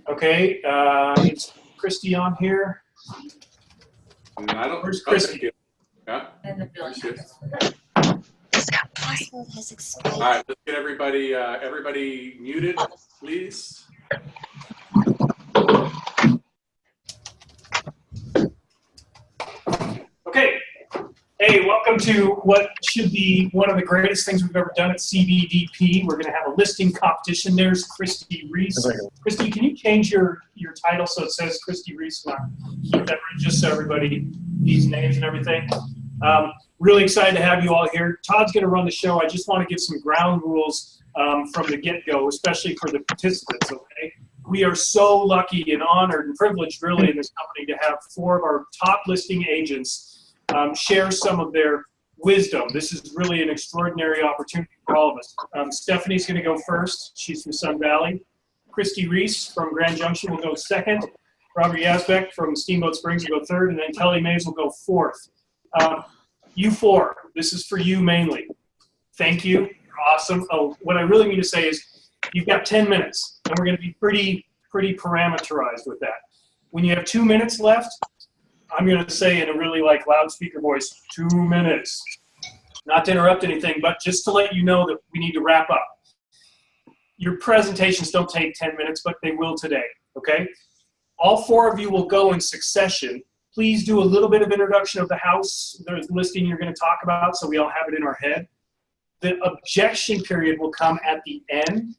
Okay, is Christy on here? I don't. Where's Christy? Yeah. And the building. Password has expired. All right, let's get everybody muted, please. Okay. Hey, welcome to what should be one of the greatest things we've ever done at CBDP. We're going to have a listing competition. There's Christy Reece. Christy, can you change your title so it says Christy Reece? Not keep that just so everybody, these names and everything. Really excited to have you all here. Todd's going to run the show. I just want to give some ground rules from the get-go, especially for the participants, okay? We are so lucky and honored and privileged, really, in this company to have 4 of our top listing agents share some of their wisdom. This is really an extraordinary opportunity for all of us. Stephanie's going to go first. She's from Sun Valley. Christy Reece from Grand Junction will go second. Robert Yazbeck from Steamboat Springs will go third, and then Kelly Maves will go fourth. You 4, this is for you mainly. Thank you. You're awesome. Oh, what I really mean to say is you've got 10 minutes, and we're going to be pretty parameterized with that. When you have 2 minutes left, I'm going to say in a really loudspeaker voice, 2 minutes. Not to interrupt anything, but just to let you know that we need to wrap up. Your presentations don't take 10 minutes, but they will today, okay? All 4 of you will go in succession. Please do a little bit of introduction of the house, the listing you're going to talk about, so we all have it in our head. The objection period will come at the end,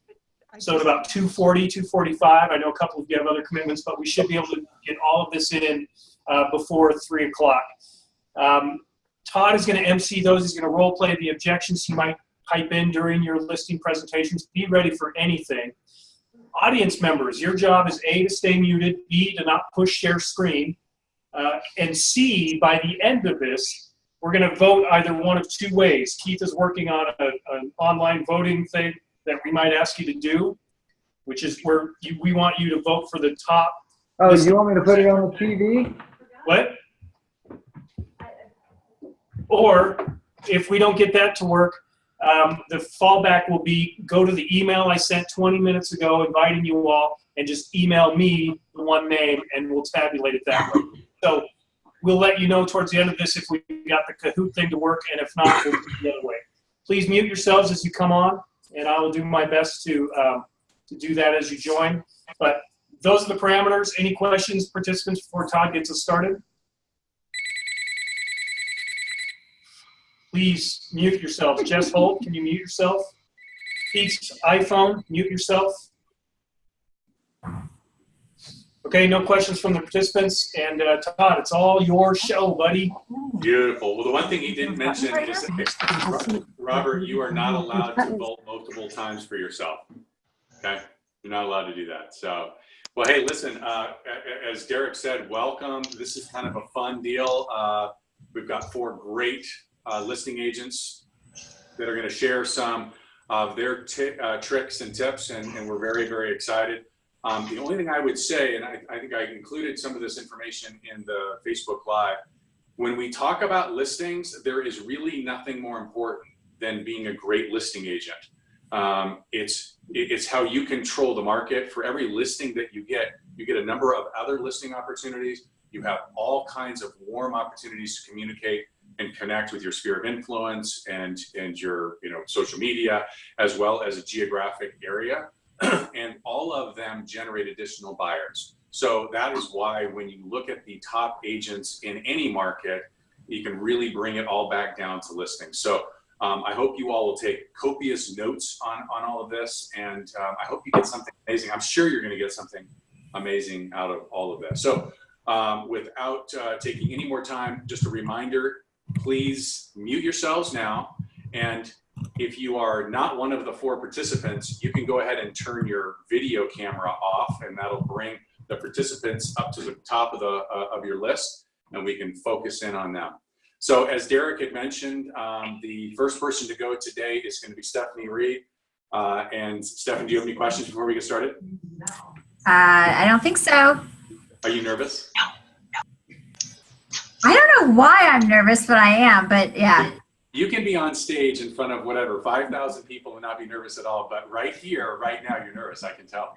so at about 2:40, 2:45. I know a couple of you have other commitments, but we should be able to get all of this in before 3 o'clock. Todd is going to MC those. He's going to role play the objections. He might pipe in during your listing presentations. Be ready for anything. Audience members, your job is A, to stay muted, B, to not push share screen, and C, by the end of this, we're going to vote either one of 2 ways. Keith is working on an online voting thing that we might ask you to do, which is where we want you to vote for the top. Oh, you want me to put it on the TV? What? Or if we don't get that to work, the fallback will be go to the email I sent 20 minutes ago inviting you all and just email me the one name and we'll tabulate it that way. So we'll let you know towards the end of this if we got the Kahoot thing to work, and if not, we'll do it the other way. Please mute yourselves as you come on, and I will do my best to do that as you join. But those are the parameters. Any questions, participants, before Todd gets us started? Please mute yourselves. Jess Holt, can you mute yourself? Pete's iPhone, mute yourself. Okay, no questions from the participants. And Todd, it's all your show, buddy. Beautiful. Well, the one thing he didn't mention is that, Robert, you are not allowed to vote multiple times for yourself. Okay? You're not allowed to do that. So, well, hey, listen, as Derek said, welcome. This is kind of a fun deal. We've got 4 great listing agents that are going to share some of their tricks and tips, and we're very, very excited. The only thing I would say, and I think I included some of this information in the Facebook Live, when we talk about listings, there is really nothing more important than being a great listing agent. It's how you control the market. For every listing that you get a number of other listing opportunities. You have all kinds of warm opportunities to communicate and connect with your sphere of influence and your social media, as well as a geographic area. And all of them generate additional buyers. So that is why when you look at the top agents in any market, you can really bring it all back down to listings. So I hope you all will take copious notes on all of this, and I hope you get something amazing. I'm sure you're going to get something amazing out of all of this. So without taking any more time, just a reminder, please mute yourselves now. And if you are not one of the 4 participants, you can go ahead and turn your video camera off, and that'll bring the participants up to the top of your list, and we can focus in on them. So as Derek had mentioned, the first person to go today is going to be Stephanie Reed. And Stephanie, do you have any questions before we get started? I don't think so. Are you nervous? I don't know why I'm nervous, but I am. But yeah. You can be on stage in front of whatever, 5,000 people and not be nervous at all. But right here, right now, you're nervous. I can tell.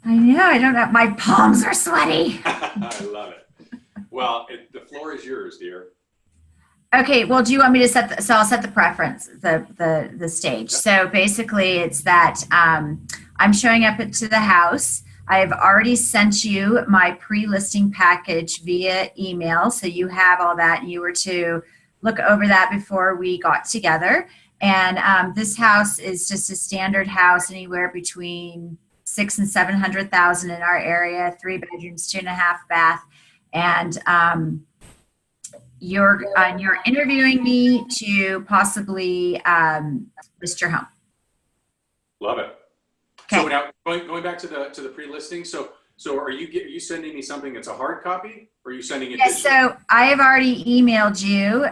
I know. I don't know. My palms are sweaty. I love it. Well, the floor is yours, dear. Okay. Well, do you want me to set so I'll set the preference, the stage. Yep. So basically it's that I'm showing up to the house. I have already sent you my pre-listing package via email. So you have all that. You were to look over that before we got together. And this house is just a standard house, anywhere between 600,000 and 700,000 in our area, 3 bedrooms, 2.5 bath. And you're interviewing me to possibly list your home. Love it. Okay. So now going back to the pre-listing. So are you sending me something that's a hard copy, or are you sending it? Yes. So I have already emailed you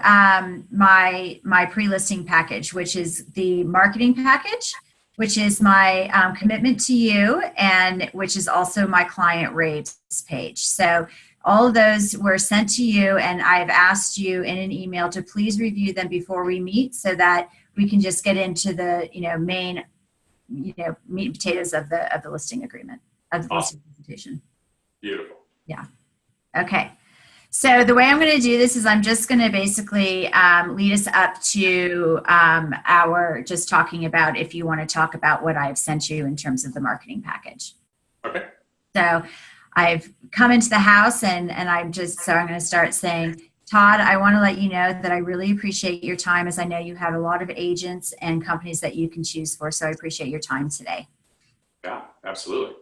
my pre-listing package, which is the marketing package, which is my commitment to you, and which is also my client rates page. So all of those were sent to you, and I've asked you in an email to please review them before we meet, so that we can just get into the main meat and potatoes of the listing agreement, of the listing presentation. Beautiful. Yeah. Okay. So the way I'm going to do this is I'm just going to basically lead us up to our just talking about, if you want to talk about what I've sent you in terms of the marketing package. Okay. So I've come into the house and I'm going to start saying, Todd, I want to let you know that I really appreciate your time, as I know you have a lot of agents and companies that you can choose for. So I appreciate your time today. Yeah, absolutely.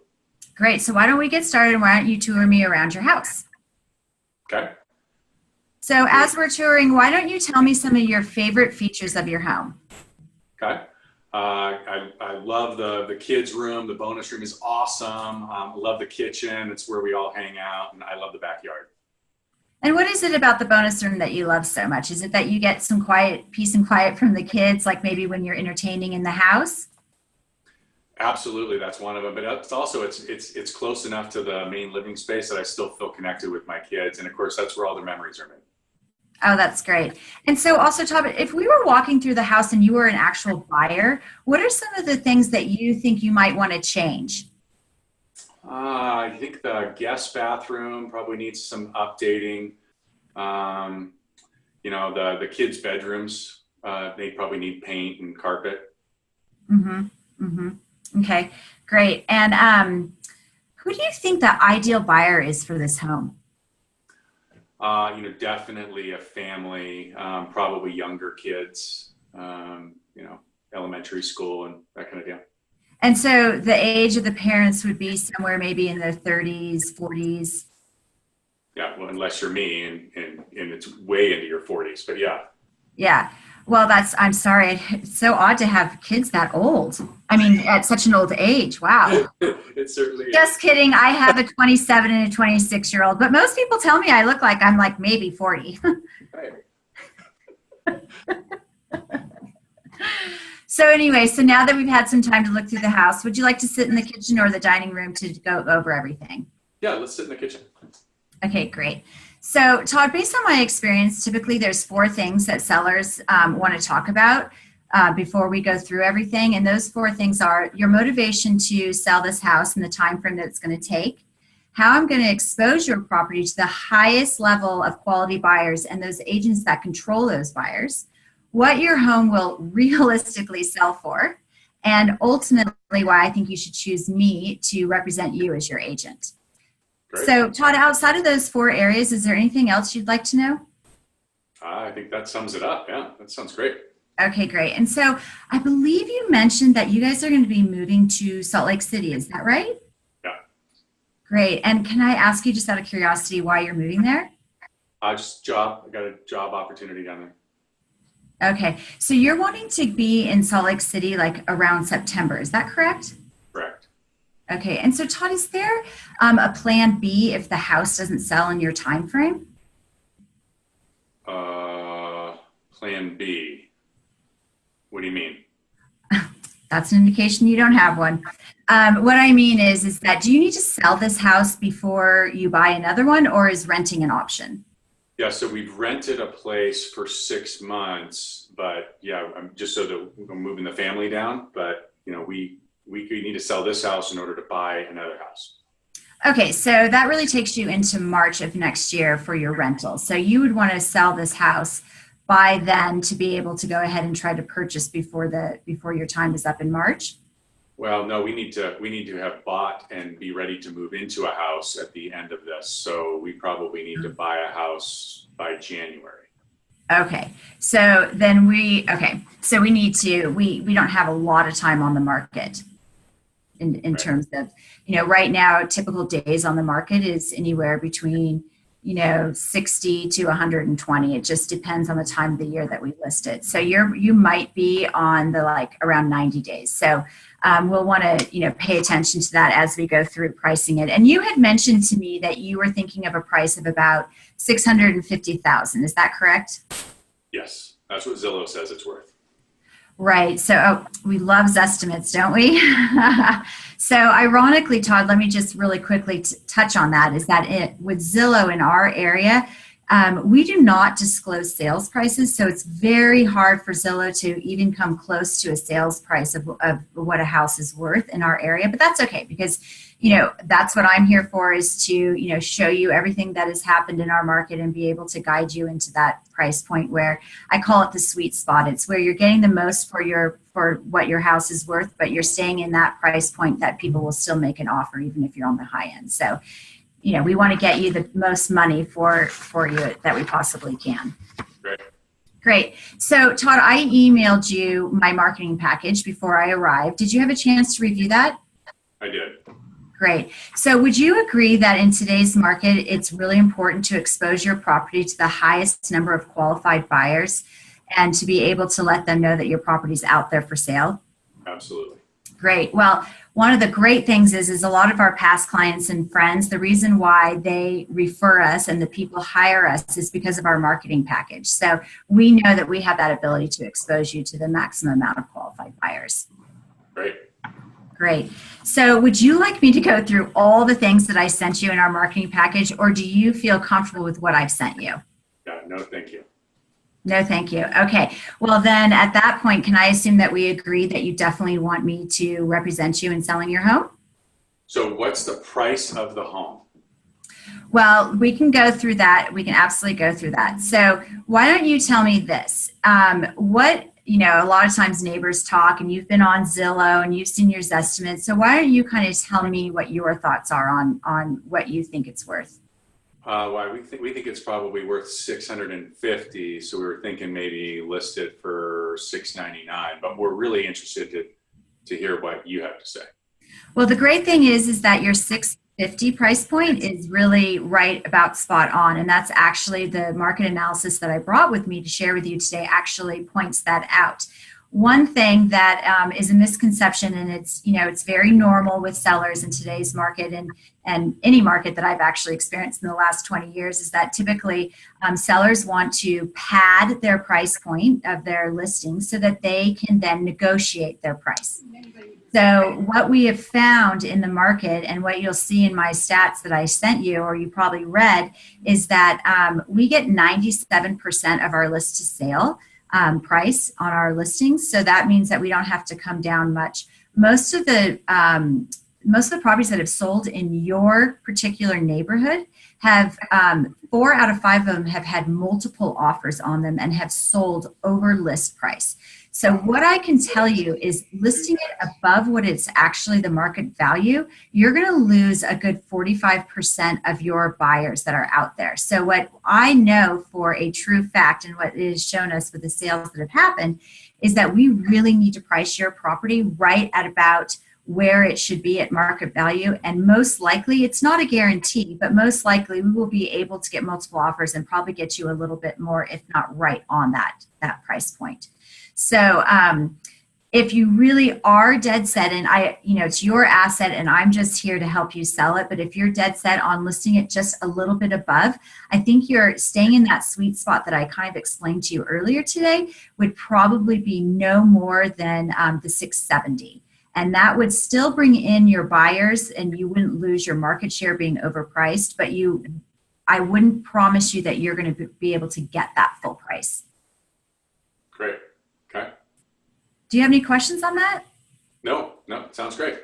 Great. So why don't we get started, and why don't you tour me around your house? Okay. So as we're touring, why don't you tell me some of your favorite features of your home? Okay. I love the kids' room. The bonus room is awesome. I love the kitchen. It's where we all hang out, and I love the backyard. And what is it about the bonus room that you love so much? Is it that you get some peace and quiet from the kids, like maybe when you're entertaining in the house? Absolutely, that's one of them. But it's also it's close enough to the main living space that I still feel connected with my kids, and of course that's where all their memories are made. Oh, that's great. And so also, Todd, if we were walking through the house and you were an actual buyer, what are some of the things that you think you might want to change? I think the guest bathroom probably needs some updating. The kids' bedrooms, they probably need paint and carpet. Mm-hmm. Mm-hmm. Okay, great. And who do you think the ideal buyer is for this home? Definitely a family, probably younger kids, elementary school and that kind of deal. And so the age of the parents would be somewhere maybe in their 30s, 40s. Yeah, well, unless you're me and it's way into your 40s, but yeah. Yeah. Well, I'm sorry. It's so odd to have kids that old. I mean, at such an old age. Wow. It certainly is. Just kidding. I have a 27 and a 26-year-old, but most people tell me I look like I'm like maybe 40. Right. So anyway, so now that we've had some time to look through the house, would you like to sit in the kitchen or the dining room to go over everything? Yeah, let's sit in the kitchen. Okay, great. So Todd, based on my experience, typically there's 4 things that sellers want to talk about before we go through everything. And those 4 things are your motivation to sell this house and the time frame that it's going to take, how I'm going to expose your property to the highest level of quality buyers and those agents that control those buyers, what your home will realistically sell for, and ultimately why I think you should choose me to represent you as your agent. Great. So Todd, outside of those 4 areas, is there anything else you'd like to know? I think that sums it up. Yeah, that sounds great. Okay, great. And so I believe you mentioned that you guys are going to be moving to Salt Lake City. Is that right? Yeah. Great. And can I ask you, just out of curiosity, why you're moving there? Just job. I got a job opportunity down there. Okay. So you're wanting to be in Salt Lake City like around September. Is that correct? Correct. Okay. And so Todd, is there a plan B if the house doesn't sell in your time frame? Plan B. What do you mean? That's an indication you don't have one. What I mean is that do you need to sell this house before you buy another one, or is renting an option? Yeah, so we've rented a place for 6 months, but yeah, I'm just so that we're moving the family down. But you know, we need to sell this house in order to buy another house. Okay, so that really takes you into March of next year for your rental. So you would want to sell this house by then to be able to go ahead and try to purchase before your time is up in March? Well, no, we need to have bought and be ready to move into a house at the end of this. So we probably need to buy a house by January. Okay, so then we need to, we don't have a lot of time on the market in Right. terms of, right now, typical days on the market is anywhere between, 60 to 120. It just depends on the time of the year that we list it. So you might be on the around 90 days. So we'll want to, pay attention to that as we go through pricing it. And you had mentioned to me that you were thinking of a price of about $650,000. Is that correct? Yes, that's what Zillow says it's worth. Right. So we love estimates, don't we? So ironically, Todd, let me just really quickly touch on that, is that with Zillow in our area, we do not disclose sales prices. So it's very hard for Zillow to even come close to a sales price of what a house is worth in our area. But that's okay, because that's what I'm here for, is to, show you everything that has happened in our market and be able to guide you into that price point where I call it the sweet spot. It's where you're getting the most for what your house is worth, but you're staying in that price point that people will still make an offer, even if you're on the high end. So, we want to get you the most money for you that we possibly can. Great. So Todd, I emailed you my marketing package before I arrived. Did you have a chance to review that? I did. Great. So would you agree that in today's market, it's really important to expose your property to the highest number of qualified buyers and to be able to let them know that your property is out there for sale? Absolutely. Great. Well, one of the great things is a lot of our past clients and friends, the reason why they refer us and the people hire us is because of our marketing package. So we know that we have that ability to expose you to the maximum amount of qualified buyers. Great. So would you like me to go through all the things that I sent you in our marketing package, or do you feel comfortable with what I've sent you? No, thank you. No, thank you. Okay. Well, then at that point, can I assume that we agree that you definitely want me to represent you in selling your home? So what's the price of the home? Well, we can go through that. We can absolutely go through that. So why don't you tell me this? A lot of times neighbors talk, and you've been on Zillow and you've seen your estimates. So why don't you kind of tell me what your thoughts are on what you think it's worth? We think it's probably worth $650. So we were thinking maybe list it for $699, but we're really interested to hear what you have to say. Well, the great thing is that your $650 price point is really right about spot on. And that's actually the market analysis that I brought with me to share with you today actually points that out. One thing that is a misconception, and it's very normal with sellers in today's market and any market that I've actually experienced in the last 20 years, is that typically sellers want to pad their price point of their listing so that they can then negotiate their price. So what we have found in the market, and what you'll see in my stats that I sent you, or you probably read, is that we get 97% of our list to sale price on our listings. So that means that we don't have to come down much. Most of the properties that have sold in your particular neighborhood have 4 out of 5 of them have had multiple offers on them and have sold over list price. So what I can tell you is listing it above what it's actually the market value, you're going to lose a good 45% of your buyers that are out there. So what I know for a true fact, and what it has shown us with the sales that have happened, is that we really need to price your property right at about where it should be at market value. And most likely, it's not a guarantee, but most likely we will be able to get multiple offers and probably get you a little bit more, if not right on that price point. So if you really are dead set, and it's your asset and I'm just here to help you sell it, but if you're dead set on listing it just a little bit above, I think you're staying in that sweet spot that I kind of explained to you earlier today would probably be no more than the 670. And that would still bring in your buyers, and you wouldn't lose your market share being overpriced, but I wouldn't promise you that you're going to be able to get that full price. Great. Do you have any questions on that? No, sounds great.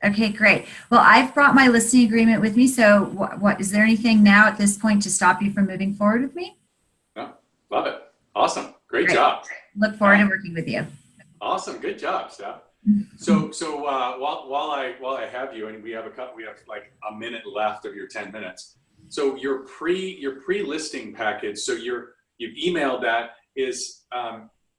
Okay, great. Well, I've brought my listing agreement with me. So what is there anything now at this point to stop you from moving forward with me? No, love it. Awesome. Great job. Look forward to working with you. Awesome. Good job, Steph. So while I have you, and we have like a minute left of your 10 minutes. So your pre-listing package. So you've emailed that is.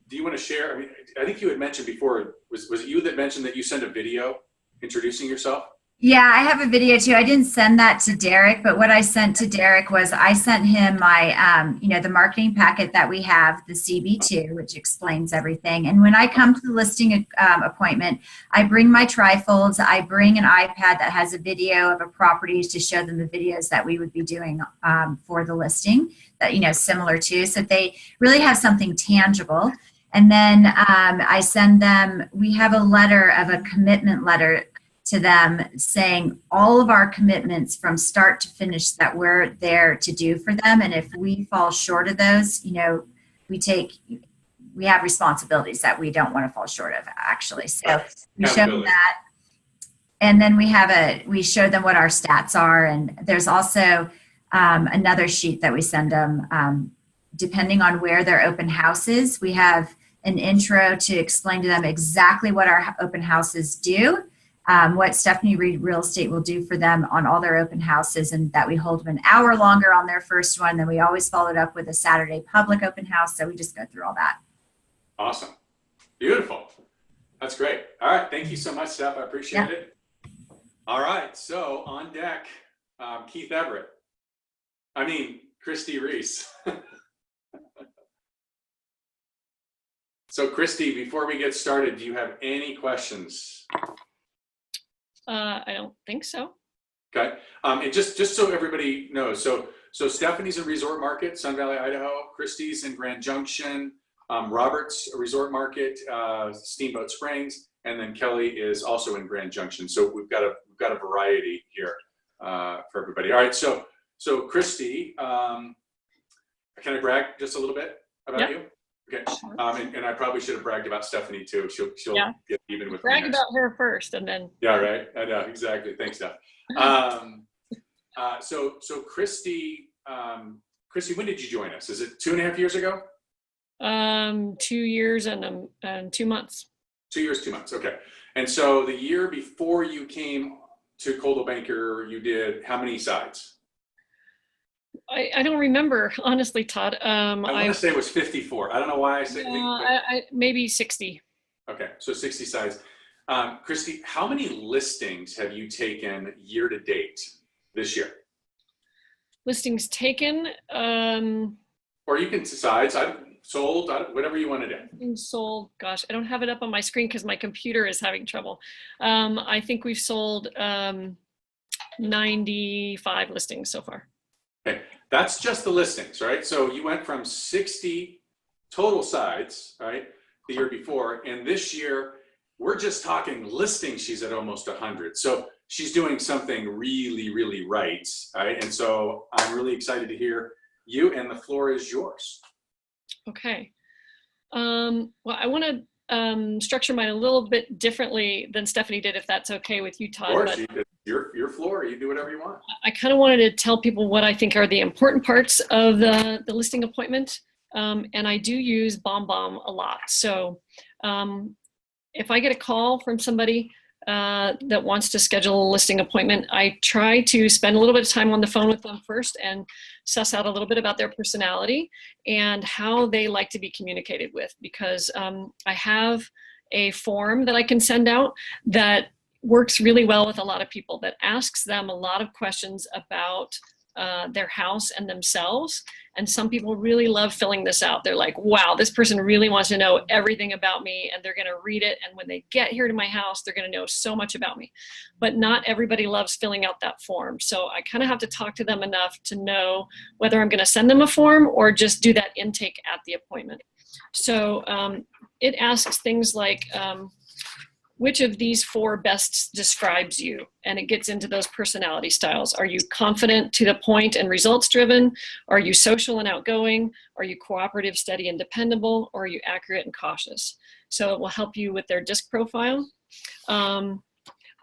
Do you want to share? I mean, I think you had mentioned before. Was it you that mentioned that you sent a video introducing yourself? Yeah, I have a video too. I didn't send that to Derek, but what I sent to Derek was I sent him my, the marketing packet that we have, the CB2, which explains everything. And when I come to the listing appointment, I bring my trifolds. I bring an iPad that has a video of a property to show them the videos that we would be doing for the listing that, similar to, so they really have something tangible. And then I send them, we have a letter of a commitment letter to them saying all of our commitments from start to finish that we're there to do for them. And if we fall short of those, we have responsibilities that we don't want to fall short of, actually. So we show them that. And then we show them what our stats are. And there's also another sheet that we send them, depending on where their open house is. We have an intro to explain to them exactly what our open houses do. What Stephanie Reed Real Estate will do for them on all their open houses, and that we hold them an hour longer on their first one. Then we always follow it up with a Saturday public open house. So we just go through all that. Awesome. Beautiful. That's great. All right. Thank you so much, Steph. I appreciate it. All right. So on deck, Keith Everett. Christy Reece. So Christy, before we get started, do you have any questions? I don't think so. Okay, and just so everybody knows, so Stephanie's in Resort Market, Sun Valley, Idaho. Christy's in Grand Junction. Robert's a Resort Market, Steamboat Springs, and then Kelly is also in Grand Junction. So we've got a variety here for everybody. All right, so Christy, can I brag just a little bit about you? Okay, and I probably should have bragged about Stephanie too. She'll get even with brag me about her first, and then. Yeah, right. I know exactly. Thanks, Steph. So Christy, when did you join us? Is it 2.5 years ago? 2 years and 2 months. 2 years, 2 months. Okay. And so the year before you came to Coldwell Banker, you did how many sides? I don't remember, honestly, Todd. I want to say it was 54. I don't know why I said maybe 60. Okay, so 60 sides. Christy, how many listings have you taken year to date this year? Listings taken. Or you can sides. Sold, whatever you want to do. Sold. Gosh, I don't have it up on my screen because my computer is having trouble. I think we've sold 95 listings so far. Okay, that's just the listings, right? So you went from 60 total sides, right, the year before, and this year we're just talking listings. She's at almost 100. So she's doing something really, really right, and so I'm really excited to hear you, and the floor is yours. Okay. Well, I want to structure mine a little bit differently than Stephanie did, if that's okay with you, Todd. Of course, your floor. You do whatever you want. I kind of wanted to tell people what I think are the important parts of the listing appointment, and I do use BombBomb a lot. So if I get a call from somebody that wants to schedule a listing appointment, I try to spend a little bit of time on the phone with them first and suss out a little bit about their personality and how they like to be communicated with, because I have a form that I can send out that works really well with a lot of people, that asks them a lot of questions about their house and themselves. And some people really love filling this out. They're like, wow, this person really wants to know everything about me, and they're going to read it. And when they get here to my house, they're going to know so much about me. But not everybody loves filling out that form. So I kind of have to talk to them enough to know whether I'm going to send them a form or just do that intake at the appointment. So it asks things like, which of these 4 best describes you? And it gets into those personality styles. Are you confident, to the point, and results driven? Are you social and outgoing? Are you cooperative, steady, and dependable? Or are you accurate and cautious? So it will help you with their DISC profile.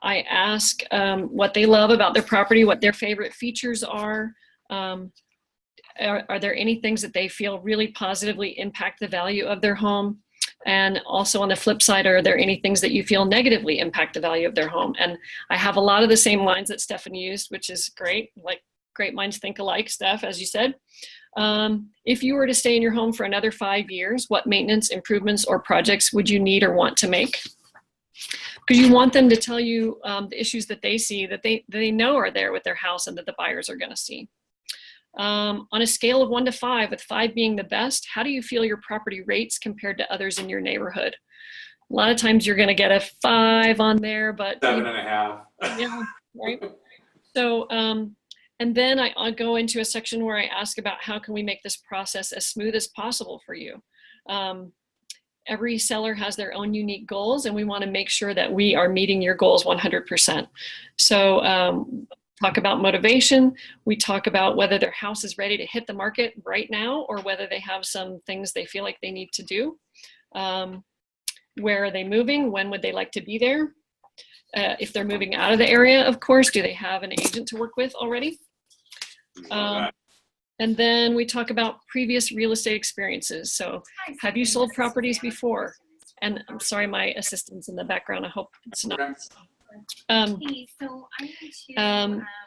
I ask what they love about their property, what their favorite features are. Are there any things that they feel really positively impact the value of their home? And also on the flip side, are there any things that you feel negatively impact the value of their home? And I have a lot of the same lines that Stephanie used, which is great. Like, great minds think alike, Steph, as you said. If you were to stay in your home for another 5 years, what maintenance, improvements, or projects would you need or want to make? Because you want them to tell you the issues that they see, that they know are there with their house and that the buyers are going to see. On a scale of 1 to 5, with 5 being the best, how do you feel your property rates compared to others in your neighborhood? A lot of times you're going to get a 5 on there, but 7.5. Yeah, right. So, and then I'll go into a section where I ask about how can we make this process as smooth as possible for you. Every seller has their own unique goals, and we want to make sure that we are meeting your goals 100%. So talk about motivation. We talk about whether their house is ready to hit the market right now, or whether they have some things they feel like they need to do. Where are they moving? When would they like to be there? If they're moving out of the area, of course, do they have an agent to work with already? And then we talk about previous real estate experiences. So have you sold properties before? And I'm sorry, my assistant's in the background. I hope it's not.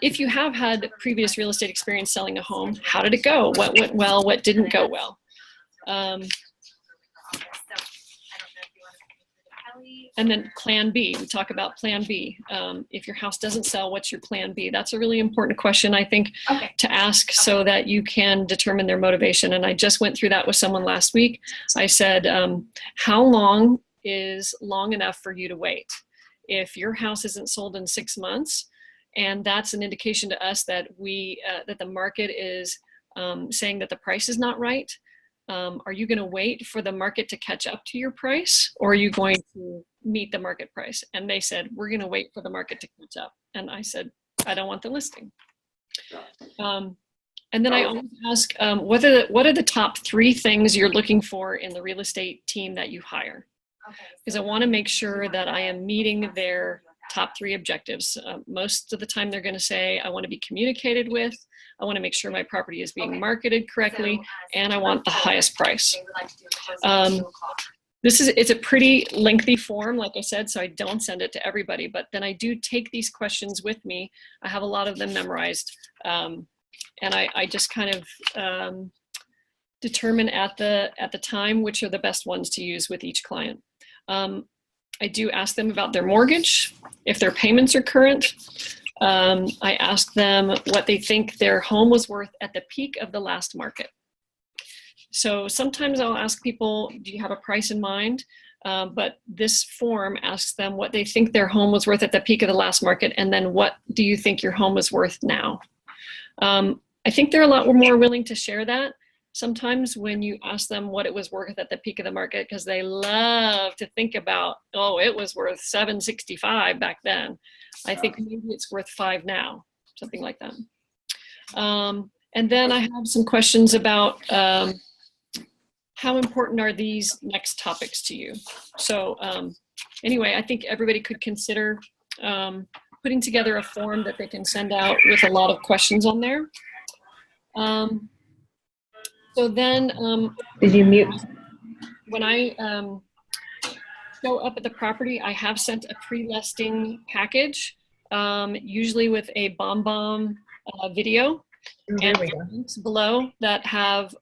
If you have had previous real estate experience selling a home, how did it go? What went well? What didn't go well? And then plan B, we talk about plan B. If your house doesn't sell, what's your plan B? That's a really important question, I think, to ask so that you can determine their motivation. And I just went through that with someone last week. I said, how long is long enough for you to wait? If your house isn't sold in 6 months, and that's an indication to us that that the market is saying that the price is not right, are you going to wait for the market to catch up to your price, or are you going to meet the market price? And they said, we're going to wait for the market to catch up. And I said, I don't want the listing. And then I always ask, what are the top 3 things you're looking for in the real estate team that you hire? Because I want to make sure that I am meeting their top 3 objectives. Most of the time they're going to say, I want to be communicated with, I want to make sure my property is being marketed correctly, and I want the highest price. It's a pretty lengthy form, like I said, so I don't send it to everybody, but then I do take these questions with me. I have a lot of them memorized, and I just kind of determine at the time which are the best ones to use with each client. I do ask them about their mortgage, if their payments are current. I ask them what they think their home was worth at the peak of the last market. So sometimes I'll ask people, do you have a price in mind? But this form asks them what they think their home was worth at the peak of the last market, and then what do you think your home is worth now? I think they're a lot more willing to share that sometimes when you ask them what it was worth at the peak of the market, because they love to think about, oh, it was worth $765 back then. I think maybe it's worth $5 now, something like that. And then I have some questions about how important are these next topics to you? So anyway, I think everybody could consider putting together a form that they can send out with a lot of questions on there. So then, did you mute? When I show up at the property, I have sent a pre-listing package, usually with a BombBomb video, and links below that have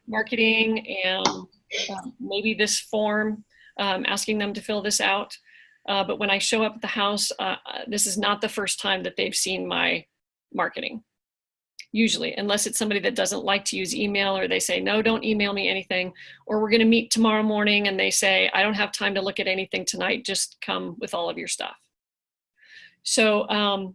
marketing and maybe this form, asking them to fill this out. But when I show up at the house, this is not the first time that they've seen my marketing. Usually, unless it's somebody that doesn't like to use email, or they say, no, don't email me anything, or we're going to meet tomorrow morning and they say, I don't have time to look at anything tonight, just come with all of your stuff. So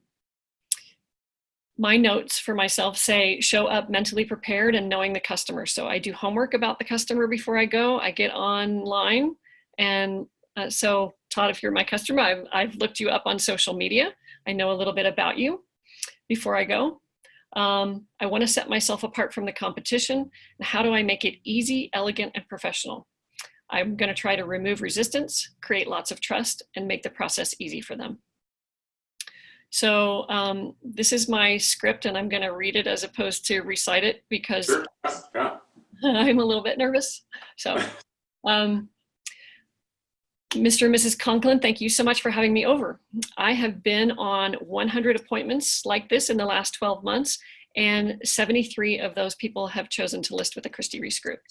my notes for myself say, show up mentally prepared and knowing the customer. So I do homework about the customer before I go. I get online, and so Todd, if you're my customer, I've looked you up on social media. I know a little bit about you before I go. I want to set myself apart from the competition. And how do I make it easy, elegant, and professional? I'm going to try to remove resistance, create lots of trust, and make the process easy for them. So this is my script, and I'm going to read it as opposed to recite it because Sure. Yeah. I'm a little bit nervous. So Mr. and Mrs. Conklin, thank you so much for having me over. I have been on 100 appointments like this in the last 12 months, and 73 of those people have chosen to list with the Christy Reece Group.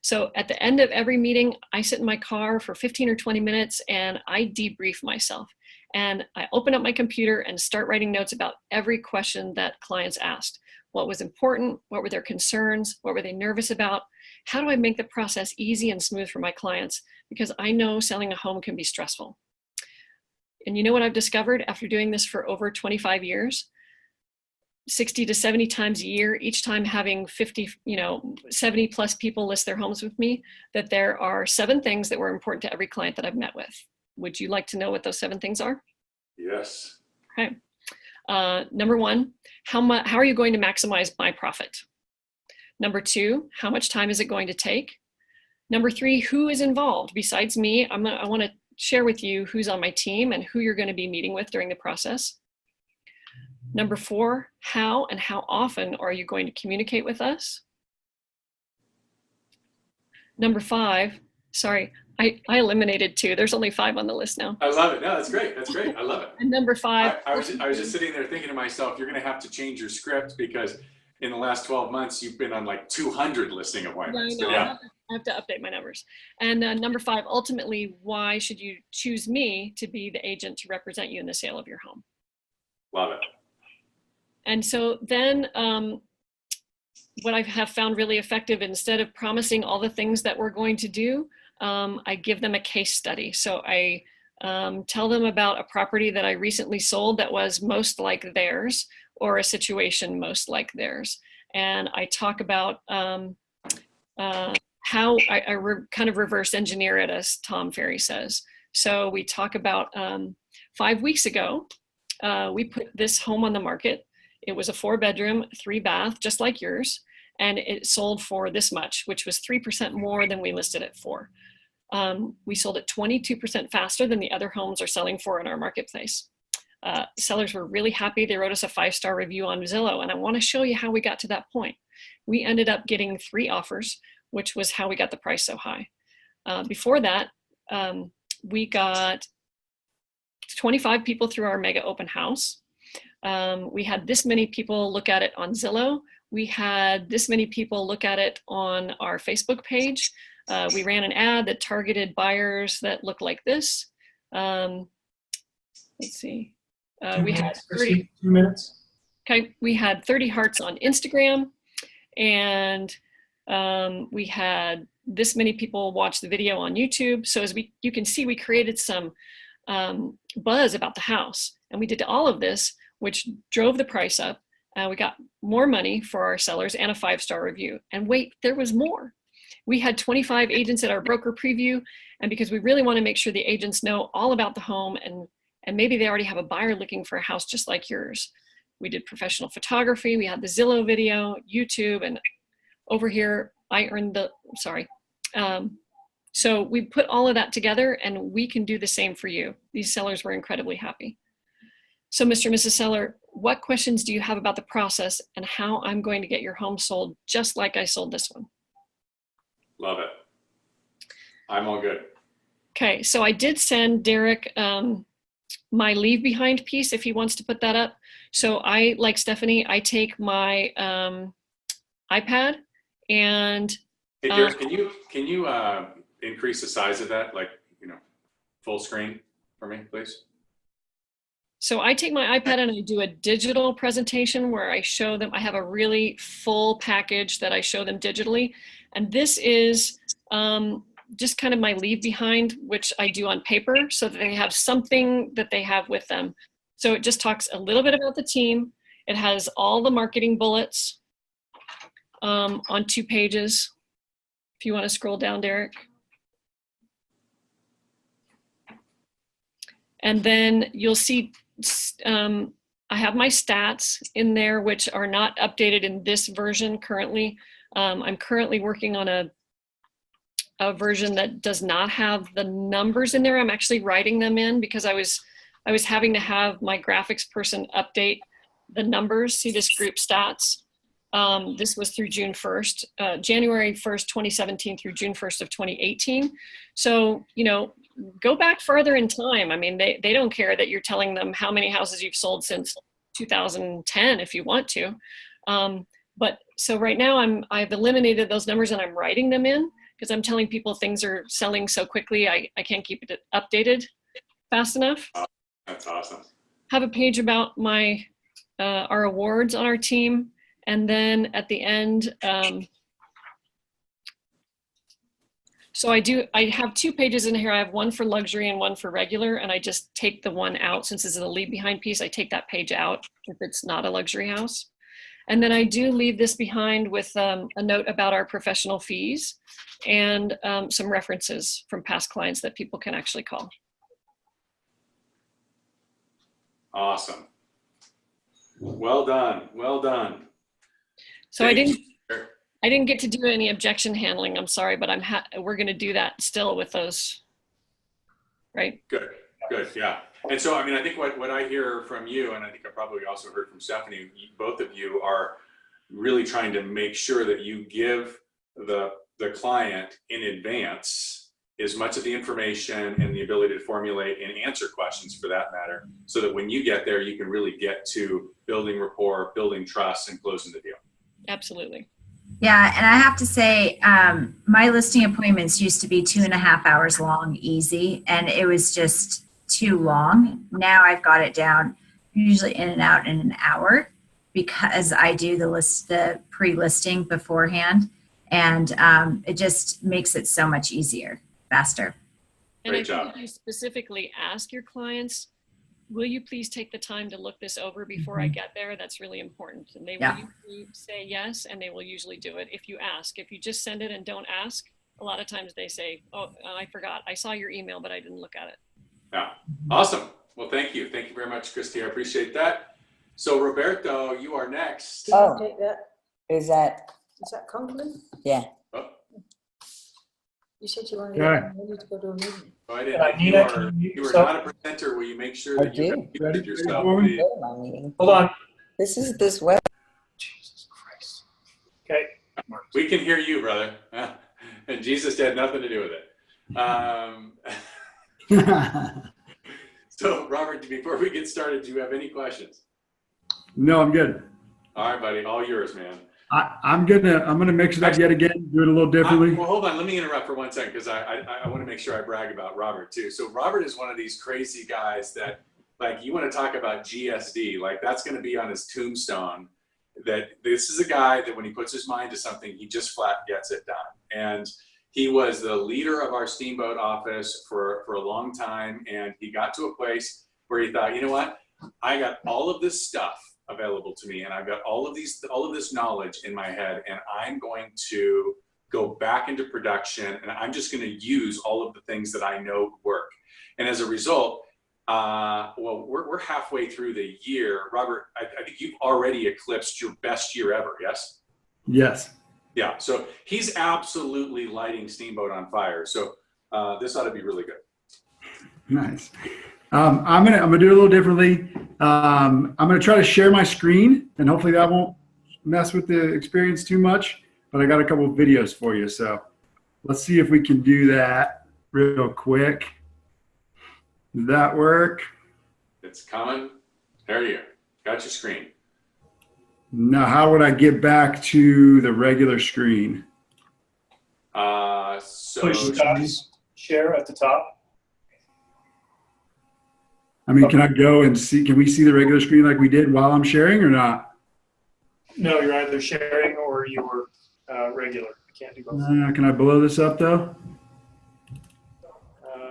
So at the end of every meeting, I sit in my car for 15 or 20 minutes and I debrief myself. And I open up my computer and start writing notes about every question that clients asked. What was important? What were their concerns? What were they nervous about? How do I make the process easy and smooth for my clients? Because I know selling a home can be stressful. And you know what I've discovered after doing this for over 25 years? 60 to 70 times a year, each time having 70 plus people list their homes with me, that there are 7 things that were important to every client that I've met with. Would you like to know what those 7 things are? Yes. Okay. Number 1, how are you going to maximize my profit? Number 2, how much time is it going to take? Number 3, who is involved besides me? I want to share with you who's on my team and who you're going to be meeting with during the process. Number 4, how and how often are you going to communicate with us? Number 5, sorry, I eliminated 2. There's only 5 on the list now. I love it. No, that's great. That's great. I love it. And number 5. I was just sitting there thinking to myself, you're going to have to change your script because in the last 12 months, you've been on like 200 listing appointments. Yeah, I know. Yeah. I have to update my numbers. And number 5, ultimately, why should you choose me to be the agent to represent you in the sale of your home? Love it. And so then what I have found really effective, instead of promising all the things that we're going to do, I give them a case study. So I tell them about a property that I recently sold that was most like theirs, or a situation most like theirs. And I talk about how I kind of reverse engineer it, as Tom Ferry says. So we talk about 5 weeks ago, we put this home on the market. It was a 4-bedroom, 3-bath, just like yours. And it sold for this much, which was 3% more than we listed it for. We sold it 22% faster than the other homes are selling for in our marketplace. Sellers were really happy. They wrote us a 5-star review on Zillow. And I want to show you how we got to that point. We ended up getting 3 offers, which was how we got the price so high. Before that, we got 25 people through our mega open house. We had this many people look at it on Zillow. We had this many people look at it on our Facebook page. We ran an ad that targeted buyers that look like this. Let's see. We had 30 2 minutes. Okay, we had 30 hearts on Instagram, and we had this many people watch the video on YouTube. So as you can see, we created some buzz about the house, and we did all of this, which drove the price up. We got more money for our sellers and a 5-star review. And wait, there was more. We had 25 agents at our broker preview, and because we really want to make sure the agents know all about the home, and maybe they already have a buyer looking for a house just like yours. We did professional photography. We had the Zillow video, YouTube, and over here, I earned the, sorry. So we put all of that together, and we can do the same for you. These sellers were incredibly happy. So Mr. and Mrs. Seller, what questions do you have about the process and how I'm going to get your home sold just like I sold this one? Love it. I'm all good. Okay, so I did send Derek my leave behind piece if he wants to put that up. So I, like Stephanie, I take my iPad and Hey, Derek, can you increase the size of that, like, full screen for me, please? So I take my iPad and I do a digital presentation where I show them, I have a really full package that I show them digitally. And this is just kind of my leave behind, which I do on paper so that they have something that they have with them. So it just talks a little bit about the team. It has all the marketing bullets on 2 pages. If you want to scroll down, Derek. And then you'll see I have my stats in there, which are not updated in this version currently. I'm currently working on a version that does not have the numbers in there. I'm actually writing them in because I was having to have my graphics person update the numbers. See this group stats. This was through June 1st, January 1st, 2017 through June 1st of 2018. So, you know, go back further in time. I mean, they don't care that you're telling them how many houses you've sold since 2010 if you want to. But so right now I've eliminated those numbers and I'm writing them in because I'm telling people things are selling so quickly. I can't keep it updated fast enough. That's awesome. Have a page about my our awards on our team. And then at the end, so I have 2 pages in here. I have one for luxury and one for regular, and I just take the one out. Since this is a leave behind piece, I take that page out if it's not a luxury house. And then I do leave this behind with a note about our professional fees and some references from past clients that people can actually call. Awesome. Well done. Well done. So I didn't get to do any objection handling. I'm sorry, but we're going to do that still with those, right? Good, yeah. And so, I mean, I think what I hear from you, and I think I probably also heard from Stephanie, both of you are really trying to make sure that you give the client in advance as much of the information and the ability to formulate and answer questions for that matter, so that when you get there, you can really get to building rapport, building trust, and closing the deal. Absolutely. Yeah, and I have to say, my listing appointments used to be 2.5 hours long, easy, and it was just too long. Now I've got it down, usually in and out in an hour, because I do the pre-listing beforehand, and it just makes it so much easier, faster. And Great job. If you specifically ask your clients, will you please take the time to look this over before I get there? That's really important. And they will usually say yes, and they will usually do it if you ask. If you just send it and don't ask, a lot of times they say, oh, I forgot. I saw your email, but I didn't look at it. Yeah, awesome. Well, thank you. Thank you very much, Christy. I appreciate that. So Roberto, you are next. Oh, Take that. is that, Conklin? yeah. Oh, You said you wanted Okay. to go to a meeting. go ahead. If Nina, you are not a presenter, will you make sure I that you have did. muted yourself, Ready? please? Go to my meeting. Hold on. This web. Jesus Christ. Okay. We can hear you, brother. And Jesus had nothing to do with it. So, Robert, before we get started, do you have any questions? No, I'm good. All right, buddy. All yours, man. I'm gonna mix it up yet again, do it a little differently. Well, hold on. Let me interrupt for 1 second because I want to make sure I brag about Robert too. So Robert is one of these crazy guys that, like, you want to talk about GSD, like that's going to be on his tombstone. That this is a guy that when he puts his mind to something, he just flat gets it done. And he was the leader of our steamboat office for a long time, and he got to a place where he thought, you know what, I got all of this stuff available to me, and I've got all of this knowledge in my head, and I'm going to go back into production, and I'm just going to use all of the things that I know work. And as a result, well, we're halfway through the year. Robert, I think you've already eclipsed your best year ever, yes? Yes. Yeah, so he's absolutely lighting Steamboat on fire. So this ought to be really good. Nice. I'm gonna do it a little differently. I'm gonna try to share my screen, and hopefully that won't mess with the experience too much. But I got a couple of videos for you, so let's see if we can do that real quick. Did that work? It's coming. There you go. Got your screen. Now, how would I get back to the regular screen? So Push share at the top. I mean, can I go and see? Can we see the regular screen like we did while I'm sharing, or not? No, you're either sharing or you're regular. I can't do both. Can I blow this up though?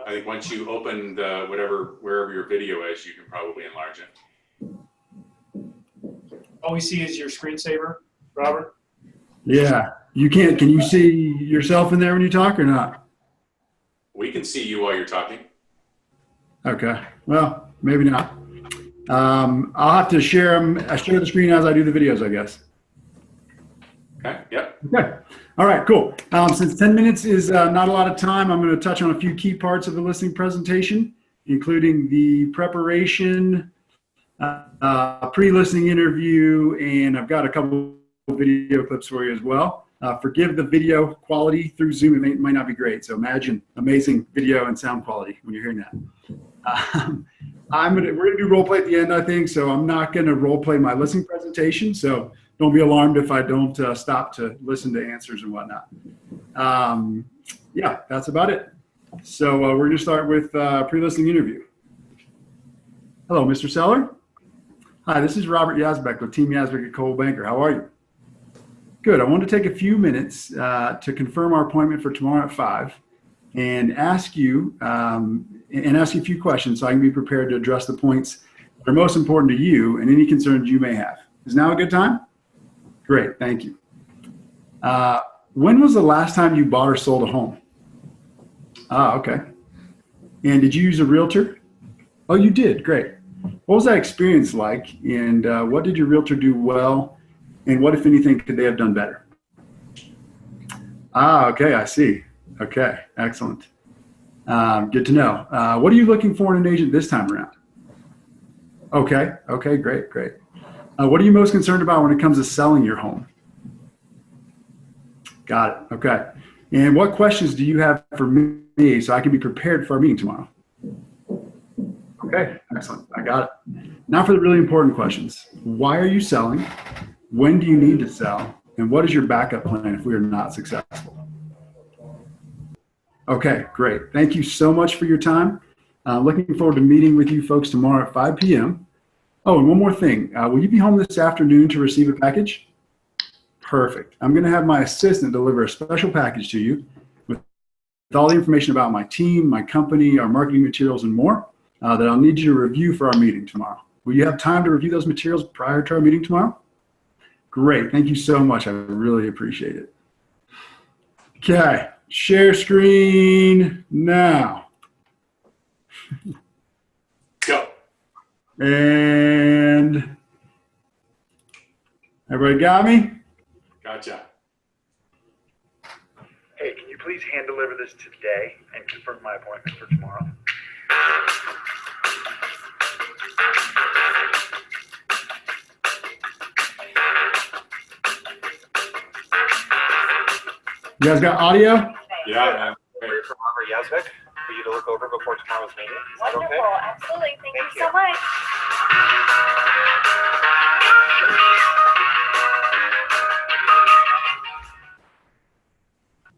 I think once you open the wherever your video is, you can probably enlarge it. All we see is your screensaver, Robert. Yeah, you can't. Can you see yourself in there when you talk or not? We can see you while you're talking. Okay. Well, maybe not. I'll have to share them. I share the screen as I do the videos, I guess. Okay, yep. Okay. All right, cool. Since 10 minutes is not a lot of time, I'm going to touch on a few key parts of the listing presentation, including the preparation, pre-listing interview, and I've got a couple of video clips for you as well. Forgive the video quality through Zoom. It might not be great. So imagine amazing video and sound quality when you're hearing that. We're going to do role play at the end, I think. So I'm not going to role play my listing presentation. So don't be alarmed if I don't stop to listen to answers and whatnot. Yeah, that's about it. So we're going to start with pre-listing interview. Hello, Mr. Seller. Hi, this is Robert Yazbeck with Team Yazbeck at Coldwell Banker. How are you? Good. I want to take a few minutes to confirm our appointment for tomorrow at 5 and ask you a few questions so I can be prepared to address the points that are most important to you and any concerns you may have. Is now a good time? Great. Thank you. When was the last time you bought or sold a home? Okay. And did you use a realtor? Oh, you did. Great. What was that experience like? And what did your realtor do well? And what, if anything, could they have done better? Okay, I see. Okay, excellent. Good to know. What are you looking for in an agent this time around? Okay, great. What are you most concerned about when it comes to selling your home? Got it, okay. And what questions do you have for me so I can be prepared for our meeting tomorrow? Okay, excellent, I got it. Now for the really important questions. Why are you selling? When do you need to sell? And what is your backup plan if we are not successful? Okay, great. Thank you so much for your time. Looking forward to meeting with you folks tomorrow at 5 p.m. Oh, and one more thing. Will you be home this afternoon to receive a package? Perfect. I'm going to have my assistant deliver a special package to you with all the information about my team, my company, our marketing materials, and more that I'll need you to review for our meeting tomorrow. Will you have time to review those materials prior to our meeting tomorrow? Great. Thank you so much. I really appreciate it. Okay. Share screen now. Go. And everybody got me? Gotcha. Hey, can you please hand deliver this today and confirm my appointment for tomorrow? You guys got audio? Yeah, man. We're from Robert Yazbeck for you to look over before tomorrow's meeting. Is that Wonderful, okay? absolutely. Thank you you. so much.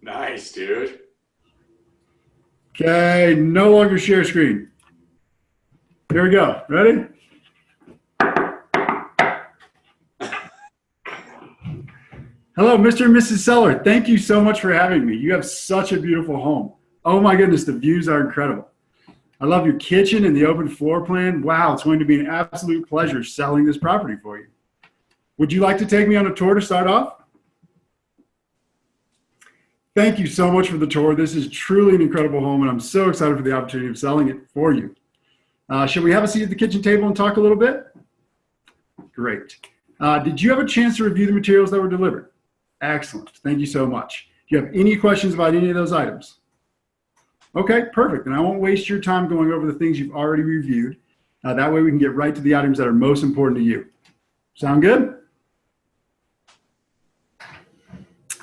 Nice, dude. Okay, no longer share screen. Here we go. Ready? Hello, Mr. and Mrs. Seller. Thank you so much for having me. You have such a beautiful home. Oh my goodness, the views are incredible. I love your kitchen and the open floor plan. Wow, it's going to be an absolute pleasure selling this property for you. Would you like to take me on a tour to start off? Thank you so much for the tour. This is truly an incredible home, and I'm so excited for the opportunity of selling it for you. Should we have a seat at the kitchen table and talk a little bit? Great. Did you have a chance to review the materials that were delivered? Excellent. Thank you so much. Do you have any questions about any of those items? Okay, perfect. And I won't waste your time going over the things you've already reviewed. That way we can get right to the items that are most important to you. Sound good?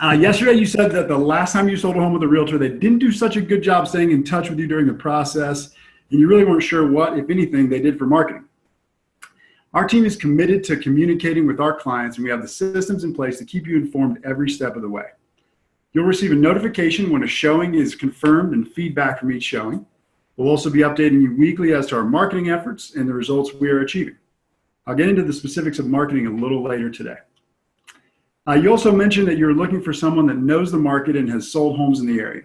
Yesterday you said that the last time you sold a home with a realtor, they didn't do such a good job staying in touch with you during the process, and you really weren't sure what, if anything, they did for marketing. Our team is committed to communicating with our clients, and we have the systems in place to keep you informed every step of the way. You'll receive a notification when a showing is confirmed and feedback from each showing. We'll also be updating you weekly as to our marketing efforts and the results we are achieving. I'll get into the specifics of marketing a little later today. You also mentioned that you're looking for someone that knows the market and has sold homes in the area.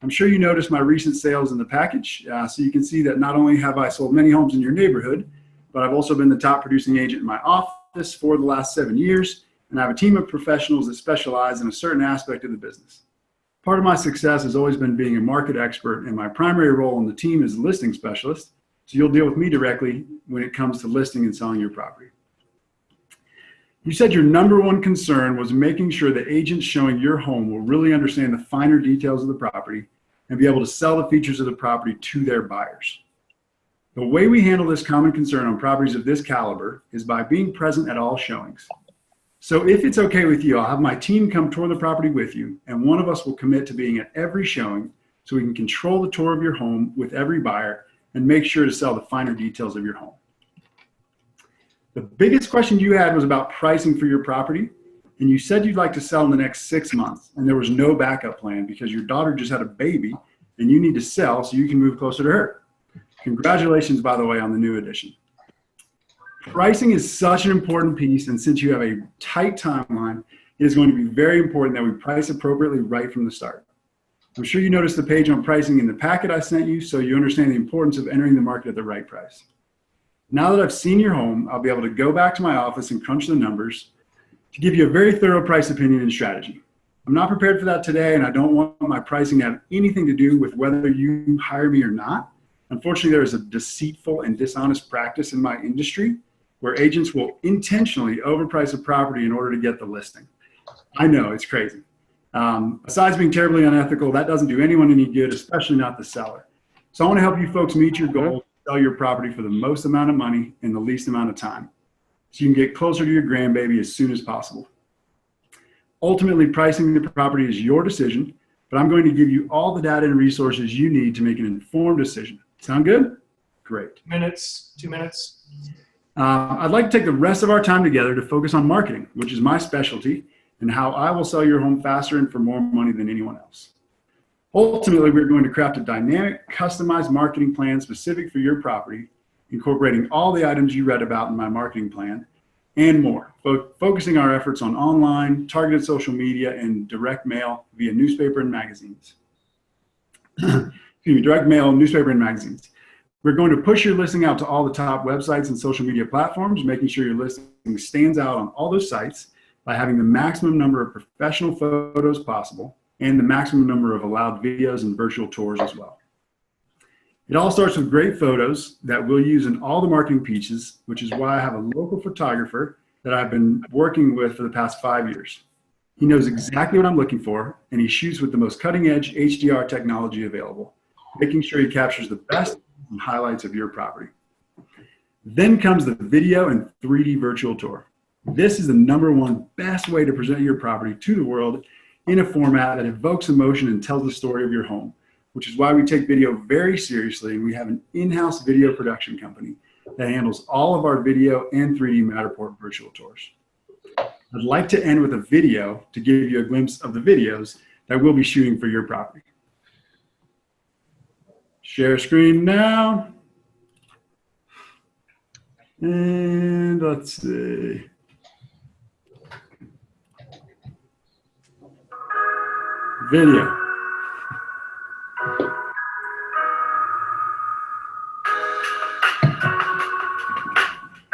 I'm sure you noticed my recent sales in the package, so you can see that not only have I sold many homes in your neighborhood, but I've also been the top producing agent in my office for the last 7 years, and I have a team of professionals that specialize in a certain aspect of the business. Part of my success has always been being a market expert, and my primary role on the team is listing specialist, So you'll deal with me directly when it comes to listing and selling your property. You said your number one concern was making sure the agents showing your home will really understand the finer details of the property and be able to sell the features of the property to their buyers. The way we handle this common concern on properties of this caliber is by being present at all showings. So if it's okay with you, I'll have my team come tour the property with you, and one of us will commit to being at every showing so we can control the tour of your home with every buyer and make sure to sell the finer details of your home. The biggest question you had was about pricing for your property, and you said you'd like to sell in the next 6 months, and there was no backup plan because your daughter just had a baby and you need to sell so you can move closer to her. Congratulations, by the way, on the new addition. Pricing is such an important piece, and since you have a tight timeline, it is going to be very important that we price appropriately right from the start. I'm sure you noticed the page on pricing in the packet I sent you, so you understand the importance of entering the market at the right price. Now that I've seen your home, I'll be able to go back to my office and crunch the numbers to give you a very thorough price opinion and strategy. I'm not prepared for that today, and I don't want my pricing to have anything to do with whether you hire me or not. Unfortunately, there is a deceitful and dishonest practice in my industry where agents will intentionally overprice a property in order to get the listing. I know, it's crazy. Besides being terribly unethical, that doesn't do anyone any good, especially not the seller. So I want to help you folks meet your goals, sell your property for the most amount of money in the least amount of time, so you can get closer to your grandbaby as soon as possible. Ultimately, pricing the property is your decision, but I'm going to give you all the data and resources you need to make an informed decision. Sound good? Great. 2 minutes. I'd like to take the rest of our time together to focus on marketing, which is my specialty, and how I will sell your home faster and for more money than anyone else. Ultimately, we're going to craft a dynamic, customized marketing plan specific for your property, incorporating all the items you read about in my marketing plan and more, focusing our efforts on online, targeted social media, and direct mail via newspaper and magazines. Direct mail, newspaper, and magazines. We're going to push your listing out to all the top websites and social media platforms, making sure your listing stands out on all those sites by having the maximum number of professional photos possible and the maximum number of allowed videos and virtual tours as well. It all starts with great photos that we'll use in all the marketing pieces, which is why I have a local photographer that I've been working with for the past 5 years. He knows exactly what I'm looking for, and he shoots with the most cutting-edge HDR technology available, making sure he captures the best and highlights of your property. Then comes the video and 3D virtual tour. This is the #1 best way to present your property to the world in a format that evokes emotion and tells the story of your home, which is why we take video very seriously, and we have an in-house video production company that handles all of our video and 3D Matterport virtual tours. I'd like to end with a video to give you a glimpse of the videos that we'll be shooting for your property. Share screen now. And let's see. Video.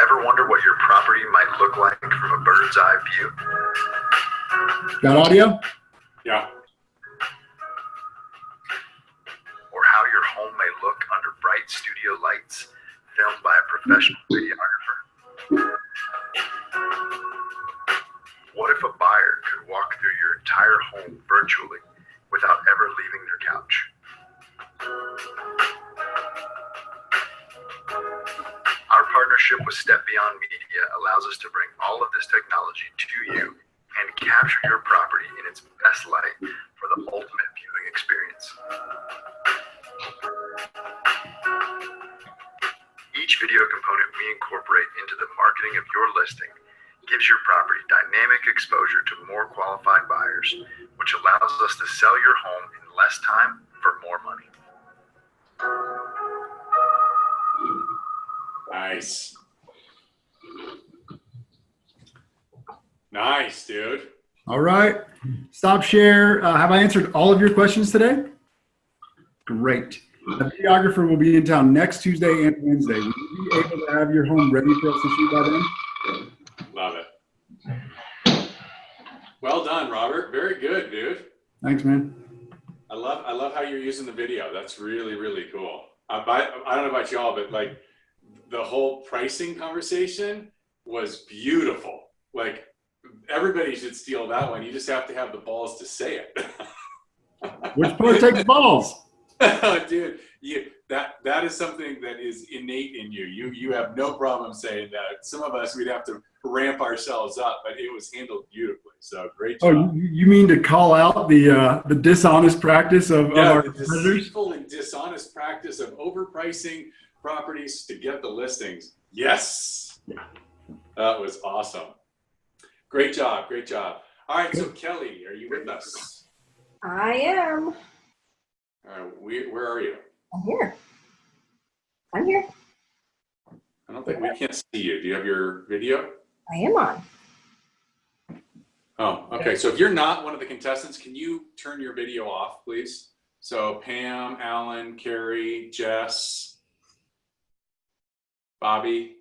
Ever wonder what your property might look like from a bird's eye view? Got audio? Yeah. Or how your home may look under bright studio lights filmed by a professional videographer? What if a buyer could walk through your entire home virtually without ever leaving their couch? Our partnership with Step Beyond Media allows us to bring all of this technology to you and capture your property in its best light for the ultimate viewing experience. Each video component we incorporate into the marketing of your listing gives your property dynamic exposure to more qualified buyers, which allows us to sell your home in less time for more money. Nice. Nice, dude. All right. Stop share. Have I answered all of your questions today? Great. The videographer will be in town next Tuesday and Wednesday. Will you be able to have your home ready for us to shoot by then? Love it. Well done, Robert. Very good, dude. Thanks, man. I love how you're using the video. That's really, really cool. I don't know about y'all, but like the whole pricing conversation was beautiful. Like everybody should steal that one. You just have to have the balls to say it. Which part takes balls? Oh, dude, that is something that is innate in you. You have no problem saying that. Some of us, we'd have to ramp ourselves up, but it was handled beautifully. So great job. Oh, you mean to call out the dishonest practice of our the competitors? deceitful and dishonest practice of overpricing properties to get the listings. Yes, that was awesome. Great job, great job. All right, so Kelly, are you with us? I am. All right, where are you? I'm here. I'm here. I don't think we can't see you. Do you have your video? I am on. Oh, okay. So if you're not one of the contestants, can you turn your video off, please? So Pam, Alan, Carrie, Jess, Bobby.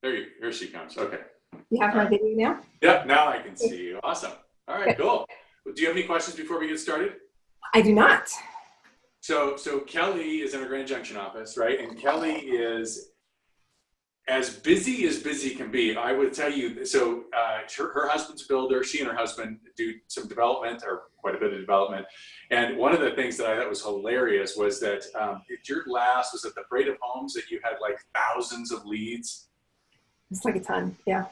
Here she comes. Okay. You have my video now? Yep, now I can see you. Awesome. All right, cool. Do you have any questions before we get started? I do not. So Kelly is in our Grand Junction office, right? And Kelly is as busy can be. I would tell you, so her husband's a builder. She and her husband do some development, or quite a bit of development. And one of the things that I thought was hilarious was that your last was at the Parade of Homes that you had like thousands of leads. It's like a ton, yeah.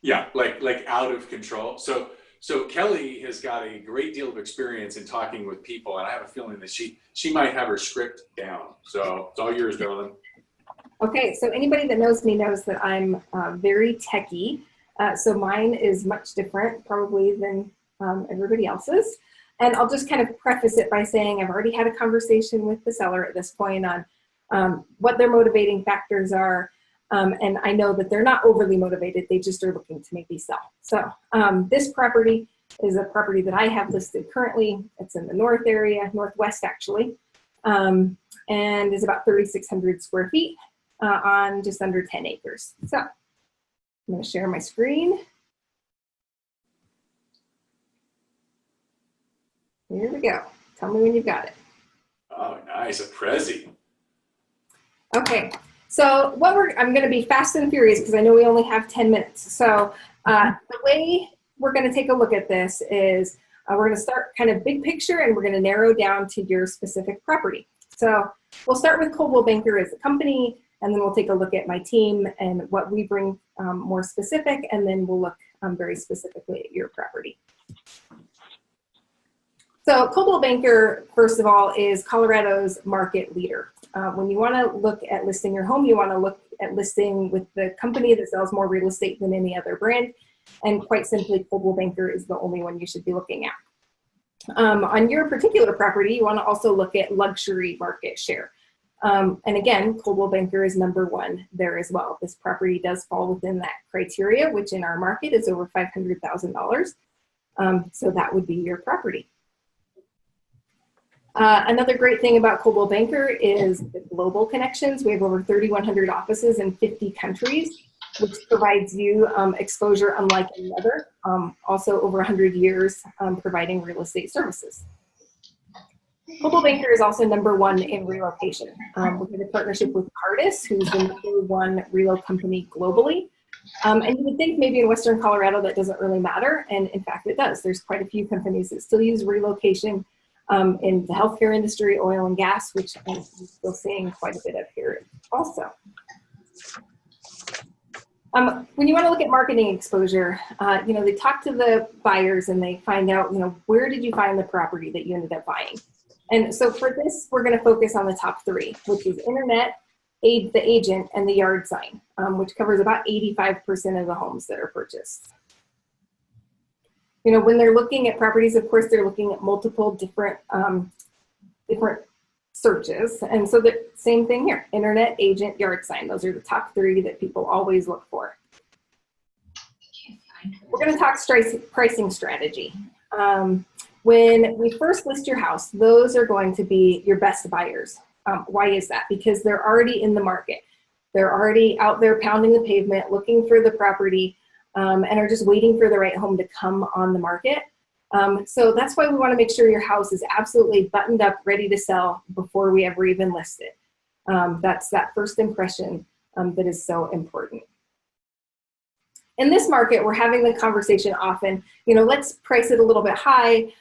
Yeah, like out of control. So Kelly has got a great deal of experience in talking with people, and I have a feeling that she might have her script down. So it's all yours, darling. Okay, so anybody that knows me knows that I'm very techie. So mine is much different probably than everybody else's. And I'll just kind of preface it by saying I've already had a conversation with the seller at this point on what their motivating factors are. And I know that they're not overly motivated. They just are looking to maybe sell. So this property is a property that I have listed currently. It's in the north area, northwest actually, and is about 3,600 square feet on just under 10 acres. So I'm going to share my screen. Here we go. Tell me when you've got it. Oh, nice. A Prezi. Okay. So I'm going to be fast and furious because I know we only have 10 minutes. So the way we're going to take a look at this is we're going to start kind of big picture and we're going to narrow down to your specific property. So we'll start with Coldwell Banker as a company, and then we'll take a look at my team and what we bring more specific, and then we'll look very specifically at your property. So Coldwell Banker, first of all, is Colorado's market leader. When you want to look at listing your home, you want to look at listing with the company that sells more real estate than any other brand. And quite simply, Coldwell Banker is the only one you should be looking at. On your particular property, you want to also look at luxury market share. And again, Coldwell Banker is #1 there as well. This property does fall within that criteria, which in our market is over $500,000. So that would be your property. Another great thing about Coldwell Banker is the global connections. We have over 3,100 offices in 50 countries, which provides you exposure unlike any other. Also over 100 years providing real estate services. Coldwell Banker is also #1 in relocation. We have a partnership with Cardis, who's the #1 relo company globally. And you would think maybe in Western Colorado that doesn't really matter, and in fact it does. There's quite a few companies that still use relocation in the healthcare industry, oil and gas, which I'm still seeing quite a bit of here also. When you want to look at marketing exposure, they talk to the buyers and they find out, where did you find the property that you ended up buying? And so for this, we're going to focus on the top 3, which is internet, the agent, and the yard sign, which covers about 85% of the homes that are purchased. When they're looking at properties, of course, they're looking at multiple different searches. And so the same thing here, internet, agent, yard sign. Those are the top 3 that people always look for. We're going to talk pricing strategy. When we first list your house, those are going to be your best buyers. Why is that? Because they're already in the market. They're already out there pounding the pavement, looking for the property, and are just waiting for the right home to come on the market. So that's why we want to make sure your house is absolutely buttoned up, ready to sell before we ever even list it. That's that first impression that is so important. In this market, we're having the conversation often, let's price it a little bit high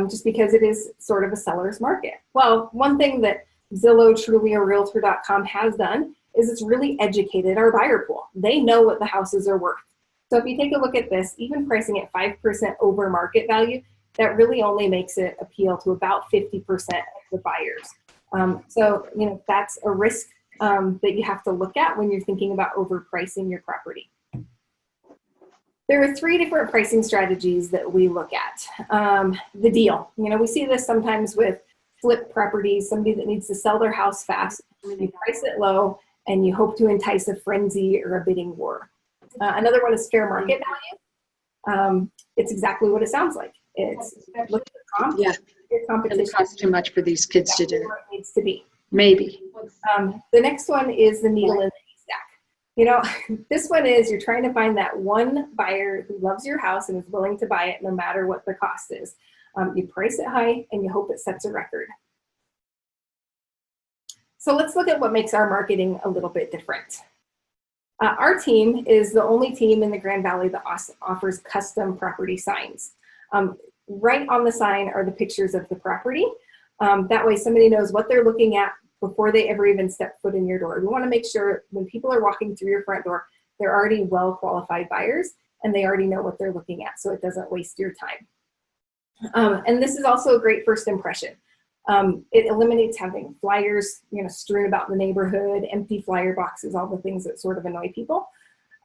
just because it is sort of a seller's market. Well, one thing that Zillow, Trulia, or Realtor.com has done is it's really educated our buyer pool. They know what the houses are worth. So if you take a look at this, even pricing at 5% over market value, that really only makes it appeal to about 50% of the buyers. So that's a risk that you have to look at when you're thinking about overpricing your property. There are 3 different pricing strategies that we look at. The deal. We see this sometimes with flip properties, somebody that needs to sell their house fast. You price it low and you hope to entice a frenzy or a bidding war. Another one is fair market value. It's exactly what it sounds like. It's look at the comp, yeah. Your competition. It costs too much for these kids to do. Where it needs to be. Maybe. The next one is the needle in the haystack. This one is you're trying to find that one buyer who loves your house and is willing to buy it no matter what the cost is. You price it high and you hope it sets a record. So let's look at what makes our marketing a little bit different. Our team is the only team in the Grand Valley that offers custom property signs. Right on the sign are the pictures of the property. That way somebody knows what they're looking at before they ever even step foot in your door. We want to make sure when people are walking through your front door, they're already well-qualified buyers and they already know what they're looking at, so it doesn't waste your time. And this is also a great first impression. It eliminates having flyers, strewn about the neighborhood, empty flyer boxes, all the things that sort of annoy people.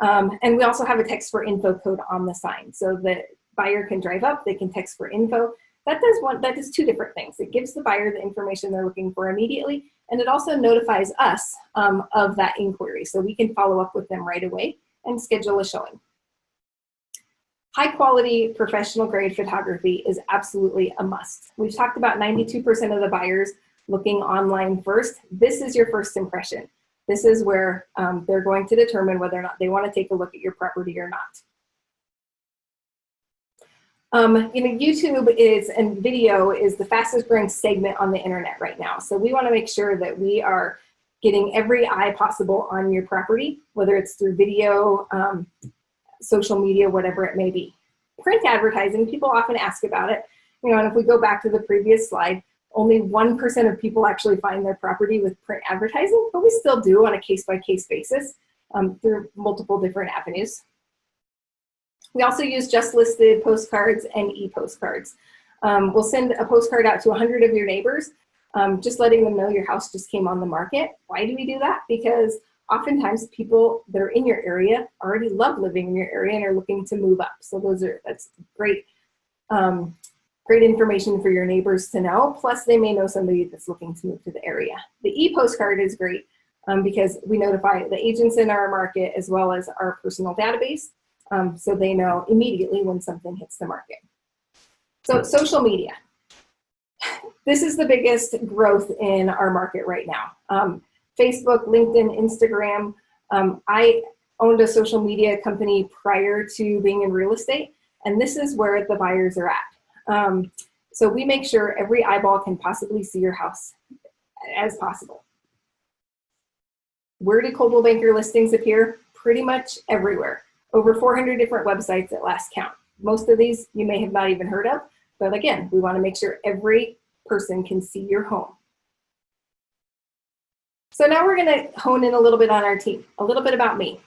And we also have a text for info code on the sign, so the buyer can drive up, they can text for info. That does 2 different things. It gives the buyer the information they're looking for immediately, and it also notifies us of that inquiry, so we can follow up with them right away and schedule a showing. High quality, professional grade photography is absolutely a must. We've talked about 92% of the buyers looking online first. This is your first impression. This is where they're going to determine whether or not they want to take a look at your property or not. YouTube and video is the fastest growing segment on the internet right now. So we want to make sure that we are getting every eye possible on your property, whether it's through video, social media, whatever it may be. Print advertising, people often ask about it. And if we go back to the previous slide, only 1% of people actually find their property with print advertising, but we still do on a case-by-case basis through multiple different avenues. We also use just listed postcards and e-postcards. We'll send a postcard out to 100 of your neighbors, just letting them know your house just came on the market. Why do we do that? Because oftentimes people that are in your area already love living in your area and are looking to move up. So that's great, great information for your neighbors to know. Plus they may know somebody that's looking to move to the area. The e-postcard is great because we notify the agents in our market as well as our personal database. So they know immediately when something hits the market. So social media. This is the biggest growth in our market right now. Facebook, LinkedIn, Instagram. I owned a social media company prior to being in real estate, and this is where the buyers are at. So we make sure every eyeball can possibly see your house as possible. Where do Coldwell Banker listings appear? Pretty much everywhere. Over 400 different websites at last count. Most of these you may have not even heard of, but again, we want to make sure every person can see your home. So now we're going to hone in a little bit on our team, a little bit about me.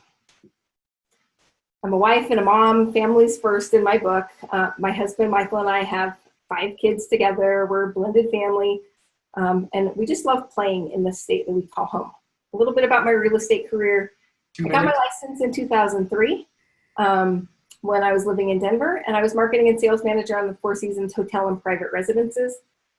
I'm a wife and a mom, families first in my book. My husband, Michael, and I have 5 kids together. We're a blended family, and we just love playing in the state that we call home. A little bit about my real estate career. I got my license in 2003 when I was living in Denver, and I was marketing and sales manager on the Four Seasons Hotel and Private Residences.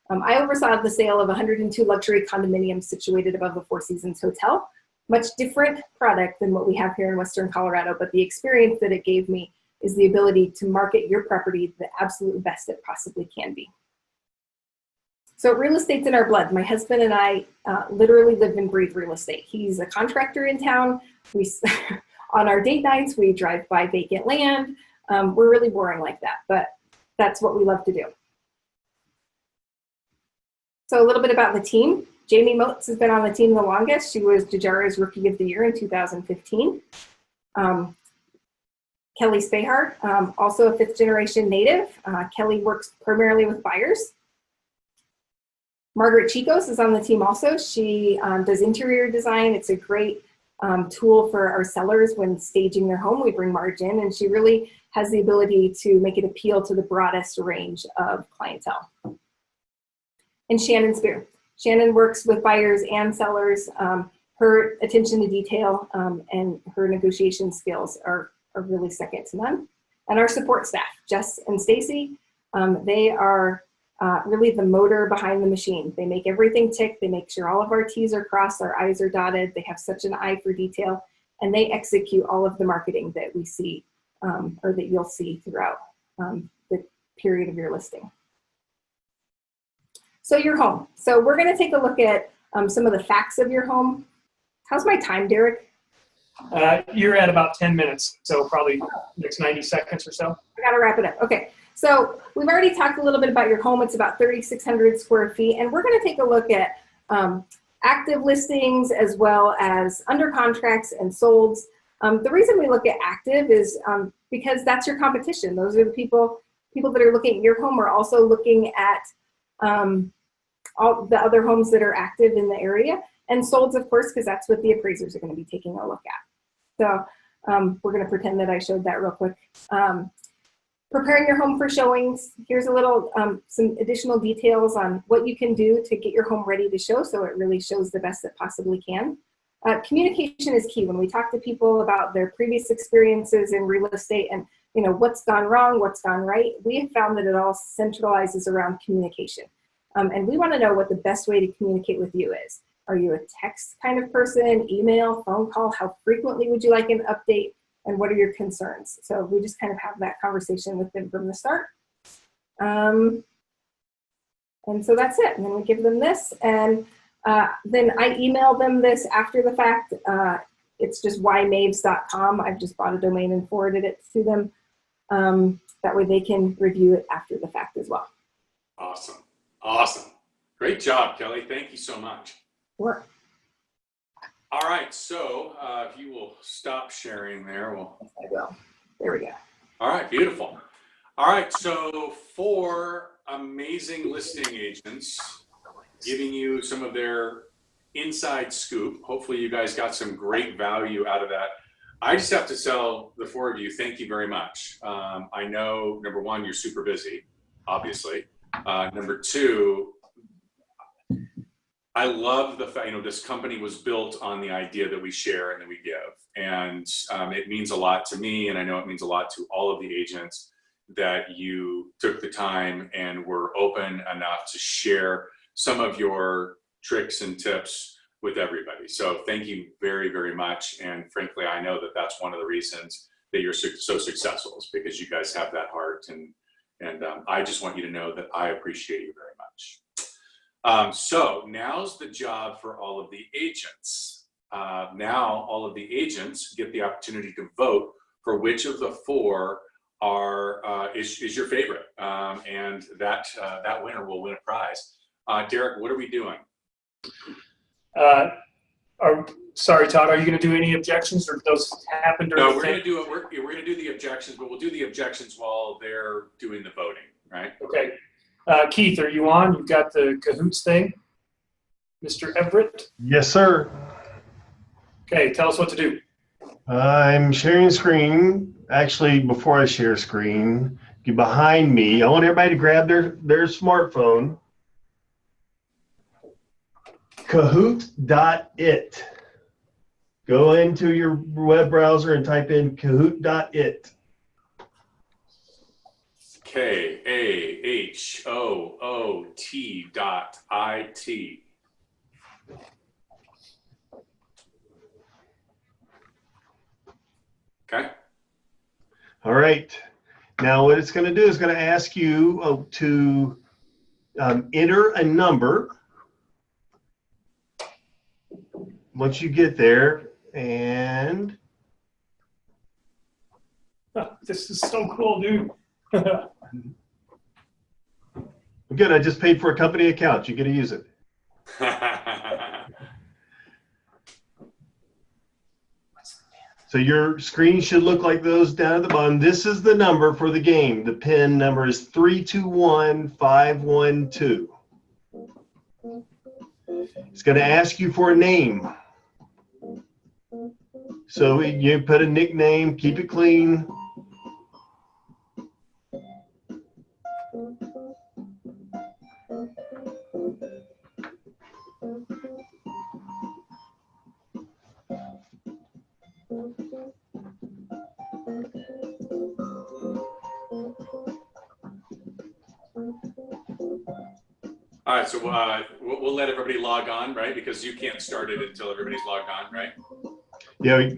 I oversaw the sale of 102 luxury condominiums situated above the Four Seasons Hotel. Much different product than what we have here in Western Colorado, but the experience that it gave me is the ability to market your property the absolute best it possibly can be. So real estate's in our blood. My husband and I literally live and breathe real estate. He's a contractor in town. On our date nights, we drive by vacant land. We're really boring like that, but that's what we love to do. So a little bit about the team. Jamie Motes has been on the team the longest. She was Jajara's Rookie of the Year in 2015. Kelly Spahar, also a fifth-generation native. Kelly works primarily with buyers. Margaret Chicos is on the team also. She does interior design. It's a great tool for our sellers when staging their home. We bring Marge in, and she really has the ability to make it appeal to the broadest range of clientele. And Shannan Speer. Shannan works with buyers and sellers. Her attention to detail and her negotiation skills are really second to none. And our support staff, Jess and Stacy, they are really the motor behind the machine. They make everything tick. They make sure all of our T's are crossed, our I's are dotted. They have such an eye for detail, and they execute all of the marketing that we see or that you'll see throughout the period of your listing. So your home. So we're going to take a look at some of the facts of your home. How's my time, Derek? You're at about 10 minutes, so probably next 90 seconds or so. I got to wrap it up. Okay. So we've already talked a little bit about your home. It's about 3,600 square feet, and we're going to take a look at active listings as well as under contracts and solds. The reason we look at active is because that's your competition. Those are the people that are looking at your home are also looking at all the other homes that are active in the area, and solds, of course, because that's what the appraisers are going to be taking a look at. So we're going to pretend that I showed that real quick. Preparing your home for showings. Here's a little, some additional details on what you can do to get your home ready to show so it really shows the best it possibly can. Communication is key. When we talk to people about their previous experiences in real estate and what's gone wrong, what's gone right, we have found that it all centralizes around communication. And we want to know what the best way to communicate with you is. Are you a text kind of person, email, phone call? How frequently would you like an update? And what are your concerns? So we just kind of have that conversation with them from the start. And so that's it. And then we give them this. And then I email them this after the fact. It's just ymaves.com. I've just bought a domain and forwarded it to them. That way they can review it after the fact as well. Awesome. Awesome. Great job, Kelly. Thank you so much. Sure. All right, so if you will stop sharing there, I will. There we go. All right, beautiful. All right, so 4 amazing listing agents giving you some of their inside scoop. Hopefully you guys got some great value out of that. I just have to tell the 4 of you, thank you very much. I know, number 1, you're super busy, obviously. Number 2, I love the fact, this company was built on the idea that we share and that we give. And it means a lot to me, and I know it means a lot to all of the agents that you took the time and were open enough to share some of your tricks and tips with everybody. So thank you very, very much. And frankly, I know that that's one of the reasons that you're so successful, is because you guys have that heart. And I just want you to know that I appreciate you very much. So now's the job for all of the agents. Now all of the agents get the opportunity to vote for which of the 4 is your favorite, and that winner will win a prize. Derek, what are we doing? Sorry, Todd. Are you going to do any objections, or those happen during? No, we're going to do it. We're going to do the objections, but we'll do the objections while they're doing the voting, right? Okay. Keith, are you on? You've got the Cahoots thing, Mr. Everett. Yes, sir. Okay, tell us what to do. I'm sharing screen. Actually, before I share screen, get behind me. I want everybody to grab their smartphone. Kahoot.it. Go into your web browser and type in Kahoot.it. KAHOOT.IT. Okay. All right. Now what it's going to do is going to ask you to enter a number. Once you get there, and this is so cool, dude. Good. I just paid for a company account. You get to use it. So your screen should look like those down at the bottom. This is the number for the game. The pin number is 321512. It's going to ask you for a name. So you put a nickname, keep it clean. All right, so we'll let everybody log on, right? Because you can't start it until everybody's logged on, right? Yeah,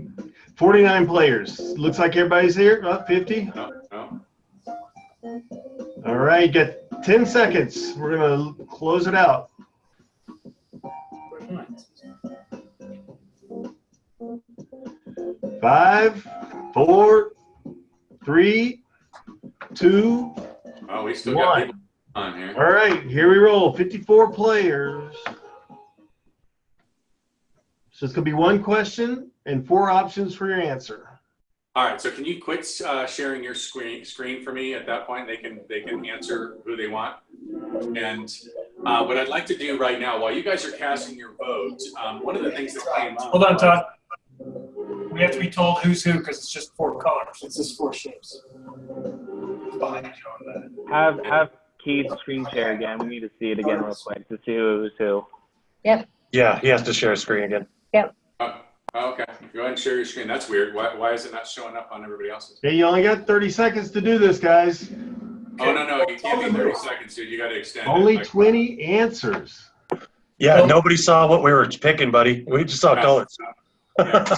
49 players. Looks like everybody's here. About 50. No. All right, got 10 seconds. We're going to close it out. Five, four, three, two, Oh, we still one. got people on here. All right, here we roll. 54 players. So it's going to be one question and 4 options for your answer. All right, so can you quit sharing your screen for me at that point? They can answer who they want. And what I'd like to do right now, while you guys are casting your vote, one of the things that came up. Hold on, Todd. We have to be told who's who because it's just 4 colors. It's just 4 shapes. Have Keith screen share again. We need to see it again real quick to see who's who. Yep. Yeah, he has to share a screen again. Yep. Okay, go ahead and share your screen. That's weird. Why is it not showing up on everybody else's? Hey, you only got 30 seconds to do this, guys. Oh, no, you can't be 30 seconds, dude. You got to extend Only it. 20 answers. Yeah, nobody saw what we were picking, buddy. We just saw colors. What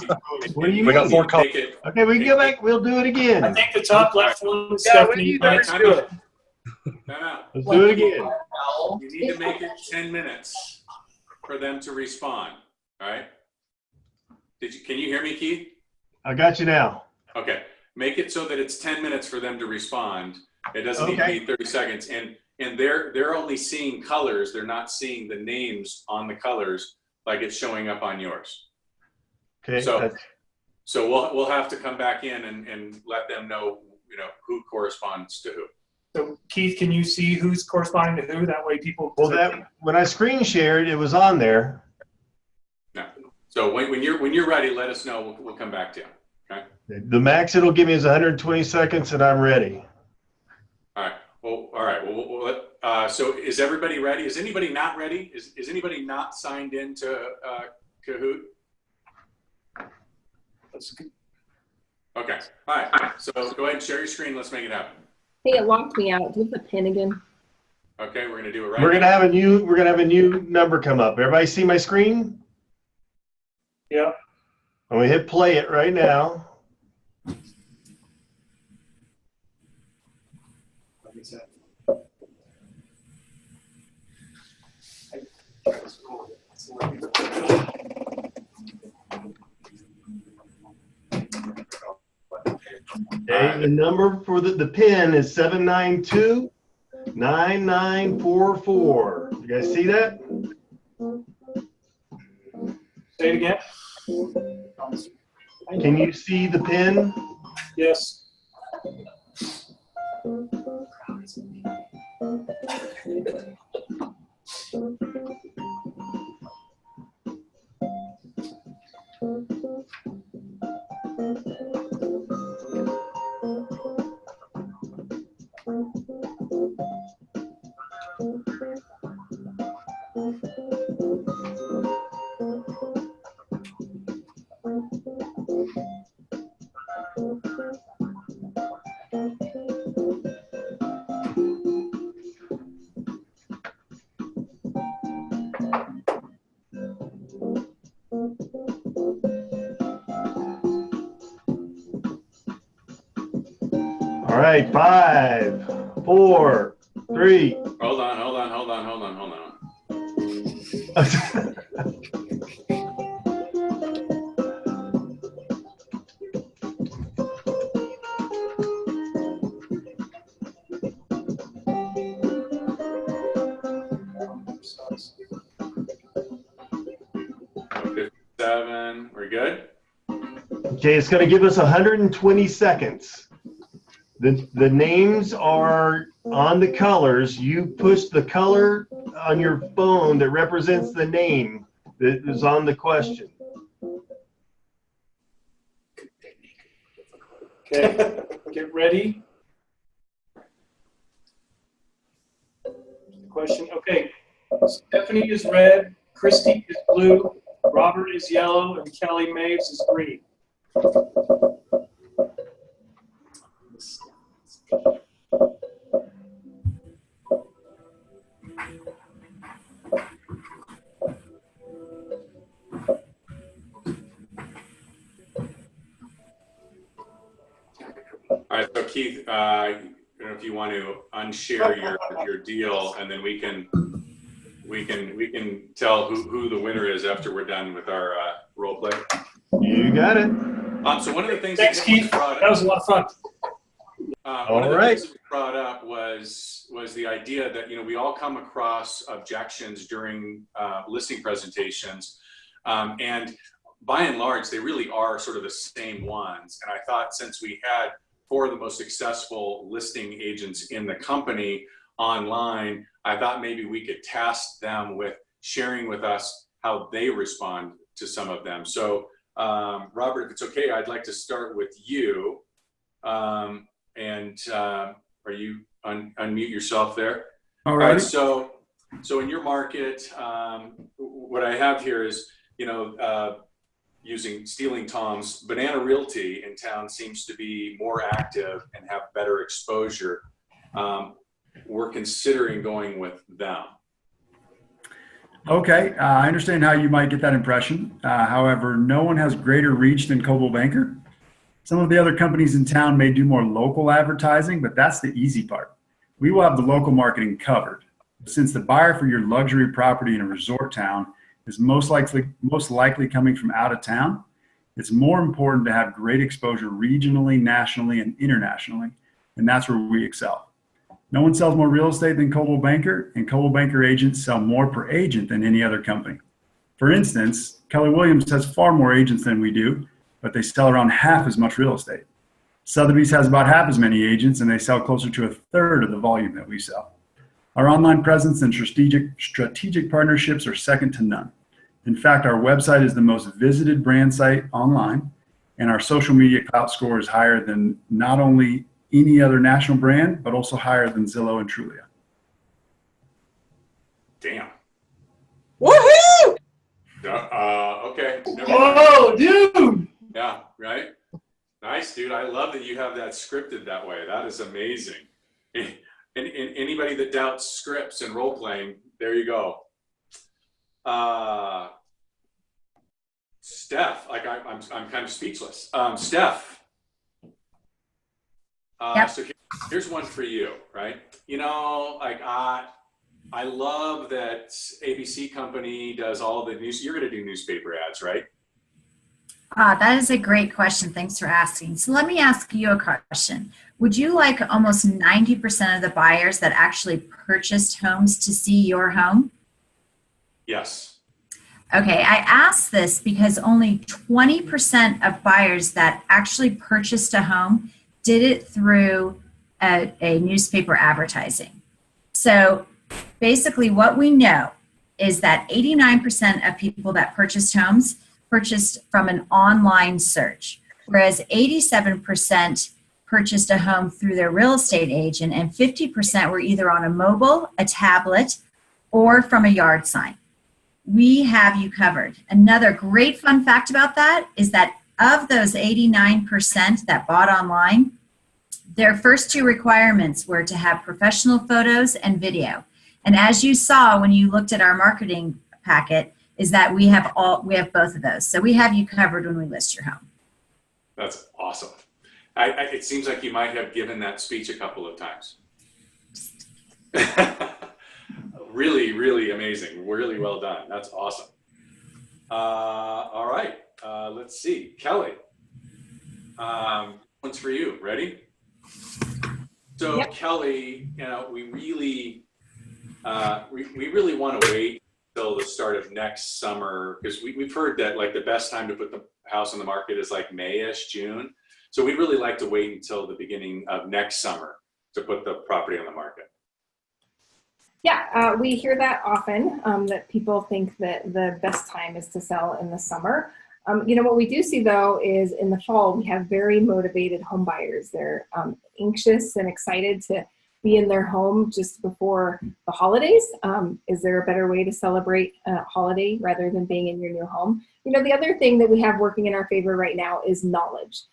do you We mean? got 4 colors. Okay, we can go back. We'll do it again. I think the top left one is Yeah, Stephanie. we need to do it. No. Let's do it again. You need to make it 10 minutes for them to respond. All right? Can you hear me, Keith? I got you now. Okay. Make it so that it's 10 minutes for them to respond. It doesn't need to be 30 seconds. And they're only seeing colors. They're not seeing the names on the colors like it's showing up on yours. Okay. So we'll have to come back in and let them know, who corresponds to who. So Keith, can you see who's corresponding to who? That way people. Well, when I screen shared, it was on there. No. So when you're ready, let us know. We'll come back to you. Okay. The max it'll give me is 120 seconds, and I'm ready. All right. Well, all right. Well, so is everybody ready? Is anybody not ready? Is anybody not signed into Kahoot? That's good. Okay. All right. So go ahead and share your screen. Let's make it happen. Hey, it locked me out. Do the pin again. Okay, we're gonna do it right. We're gonna have a new number come up. Everybody see my screen? Yeah. I'm gonna hit play it right now. Okay, the number for the pin is 792-9944. You guys see that? Say it again. Can you see the pin? Yes. All right, 5, 4, 3. Hold on. we good? Okay, it's going to give us 120 seconds. The names are on the colors. You push the color on your phone that represents the name that is on the question. Okay, get ready. Question. Okay, Stephanie is red, Christy is blue, Robert is yellow, and Kelly Maves is green. All right, so Keith, I don't know if you want to unshare your deal, and then we can tell who the winner is after we're done with our role play. You got it. So one of the things Thanks, Keith. That was a lot of fun. One of the things that we brought up was the idea that we all come across objections during listing presentations, and by and large they really are sort of the same ones. And I thought, since we had 4 of the most successful listing agents in the company online, I thought maybe we could task them with sharing with us how they respond to some of them. So Robert, if it's okay, I'd like to start with you. Are you unmute yourself there? All right. So in your market, what I have here is, stealing Tom's, Banana Realty in town seems to be more active and have better exposure. We're considering going with them. Okay, I understand how you might get that impression. However, no one has greater reach than Coldwell Banker. Some of the other companies in town may do more local advertising, but that's the easy part. We will have the local marketing covered. Since the buyer for your luxury property in a resort town is most likely coming from out of town, it's more important to have great exposure regionally, nationally, and internationally, and that's where we excel. No one sells more real estate than Coldwell Banker, and Coldwell Banker agents sell more per agent than any other company. For instance, Keller Williams has far more agents than we do, but they sell around half as much real estate. Sotheby's has about half as many agents, and they sell closer to 1/3 of the volume that we sell. Our online presence and strategic partnerships are second to none. In fact, our website is the most visited brand site online, and our social media clout score is higher than not only any other national brand, but also higher than Zillow and Trulia. Damn. Woohoo! Okay. Whoa, dude! Yeah, right? Nice, dude. I love that you have that scripted that way. That is amazing. And anybody that doubts scripts and role playing, there you go. Steph, I'm kind of speechless. Steph. Yep. So here's one for you, right? I love that ABC company does all the news. You're going to do newspaper ads, right? That is a great question. Thanks for asking. So let me ask you a question. Would you like almost 90% of the buyers that actually purchased homes to see your home? Yes. Okay, I asked this because only 20% of buyers that actually purchased a home did it through a newspaper advertising. So basically what we know is that 89% of people that purchased homes purchased from an online search, whereas 87% purchased a home through their real estate agent, and 50% were either on a mobile, a tablet, or from a yard sign. We have you covered. Another great fun fact about that is that of those 89% that bought online, their first 2 requirements were to have professional photos and video. And as you saw when you looked at our marketing packet, is that we have both of those. So we have you covered when we list your home. That's awesome. It seems like you might have given that speech a couple of times. Really, really amazing. Really well done. That's awesome. All right. Let's see. Kelly, one's for you. Ready? So yep. Kelly, we really want to wait until the start of next summer, because we've heard that the best time to put the house on the market is like May-ish, June. So we'd really like to wait until the beginning of next summer to put the property on the market. Yeah, we hear that often, that people think that the best time is to sell in the summer. You know, what we do see though is in the fall, we have very motivated home buyers. They're anxious and excited to be in their home just before the holidays. Is there a better way to celebrate a holiday rather than being in your new home? You know, the other thing that we have working in our favor right now is knowledge.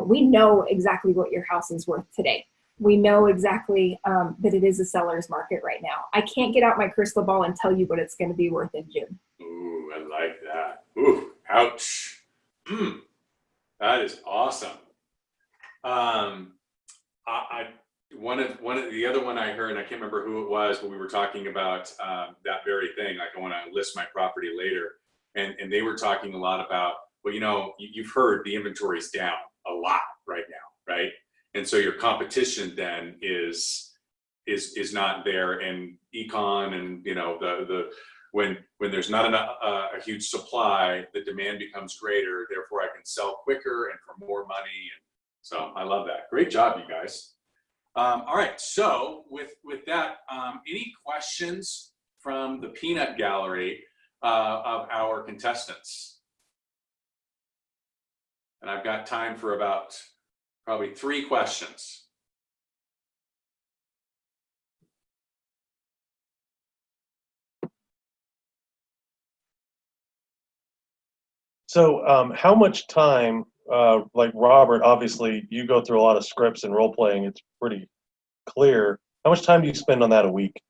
We know exactly what your house is worth today. We know exactly that it is a seller's market right now. I can't get out my crystal ball and tell you what it's going to be worth in June. Ooh, I like that. Ooh, ouch. That is awesome. One of the other one I heard, and I can't remember who it was, but we were talking about that very thing. Like, I want to list my property later, and they were talking a lot about, well, you know, you've heard the inventory's down a lot right now, right? And so your competition then is not there, and econ, and you know, when there's not a huge supply, the demand becomes greater. Therefore, I can sell quicker and for more money. And so I love that. Great job, you guys. All right. So with that, any questions from the peanut gallery of our contestants? And I've got time for about probably 3 questions. So how much time, like Robert, obviously you go through a lot of scripts and role playing, it's pretty clear. How much time do you spend on that a week?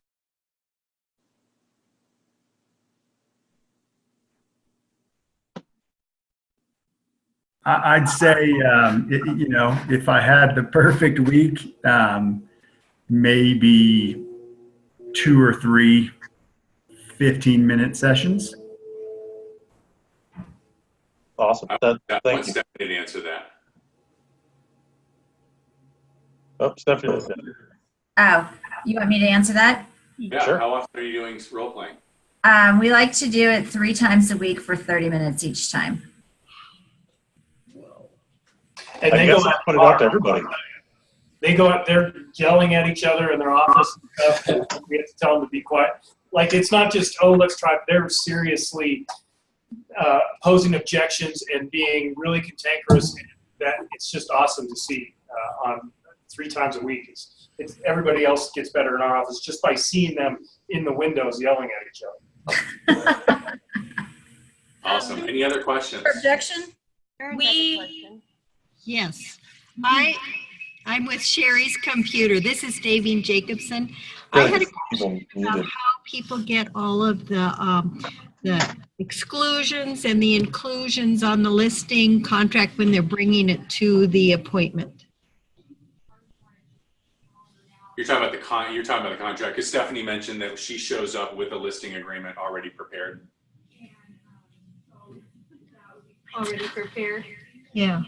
I'd say, you know, if I had the perfect week, maybe 2 or 3 15-minute sessions. Awesome. Thank you. Stephanie to answer that. Oh, Stephanie. Oh, you want me to answer that? Yeah. Sure. How often are you doing role playing? We like to do it 3 times a week for 30 minutes each time. And I they guess go I'll put it out to everybody. They go out there yelling at each other in their office and stuff, and we have to tell them to be quiet. Like, it's not just, oh, let's try. They're seriously posing objections and being really cantankerous. That it's just awesome to see on 3 times a week. It's everybody else gets better in our office just by seeing them in the windows yelling at each other. Awesome. Any other questions? Objection? Yes. I'm with Sherry's computer. This is Davine Jacobson. I had a question about how people get all of the exclusions and the inclusions on the listing contract when they're bringing it to the appointment. You're talking about the contract, because Stephanie mentioned that she shows up with a listing agreement already prepared. Already prepared? Yeah.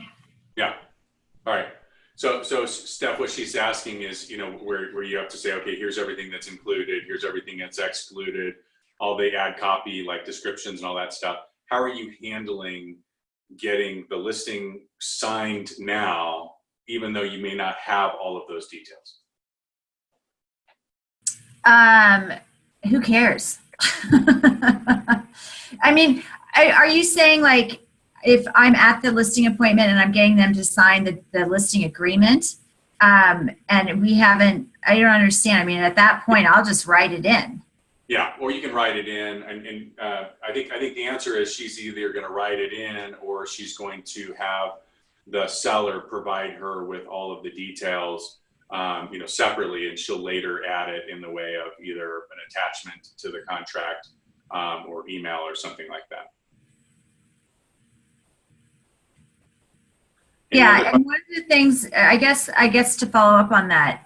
Yeah. All right. So Steph, what she's asking is, you know, where you have to say, okay, here's everything that's included, here's everything that's excluded, all the ad copy, like descriptions and all that stuff. How are you handling getting the listing signed now, even though you may not have all of those details? Who cares? I mean, are you saying, like, if I'm at the listing appointment and I'm getting them to sign the listing agreement, and we haven't, I don't understand. I mean, at that point, I'll just write it in. Yeah, or you can write it in, and I think the answer is she's either going to write it in or she's going to have the seller provide her with all of the details, you know, separately, and she'll later add it in the way of either an attachment to the contract or email or something like that. Yeah, and one of the things, I guess to follow up on that,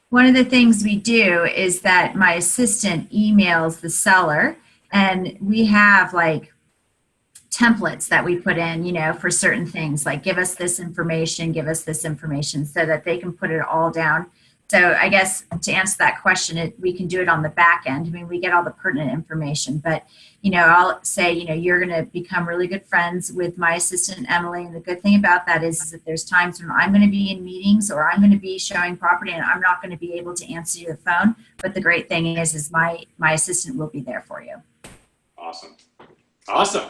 one of the things we do is that my assistant emails the seller, and we have like templates that we put in, you know, for certain things, like give us this information, so that they can put it all down. So I guess to answer that question, we can do it on the back end. I mean, we get all the pertinent information, but, I'll say, you're going to become really good friends with my assistant, Emily. And the good thing about that is that there's times when I'm going to be in meetings or I'm going to be showing property and I'm not going to be able to answer you the phone. But the great thing is my assistant will be there for you. Awesome. Awesome.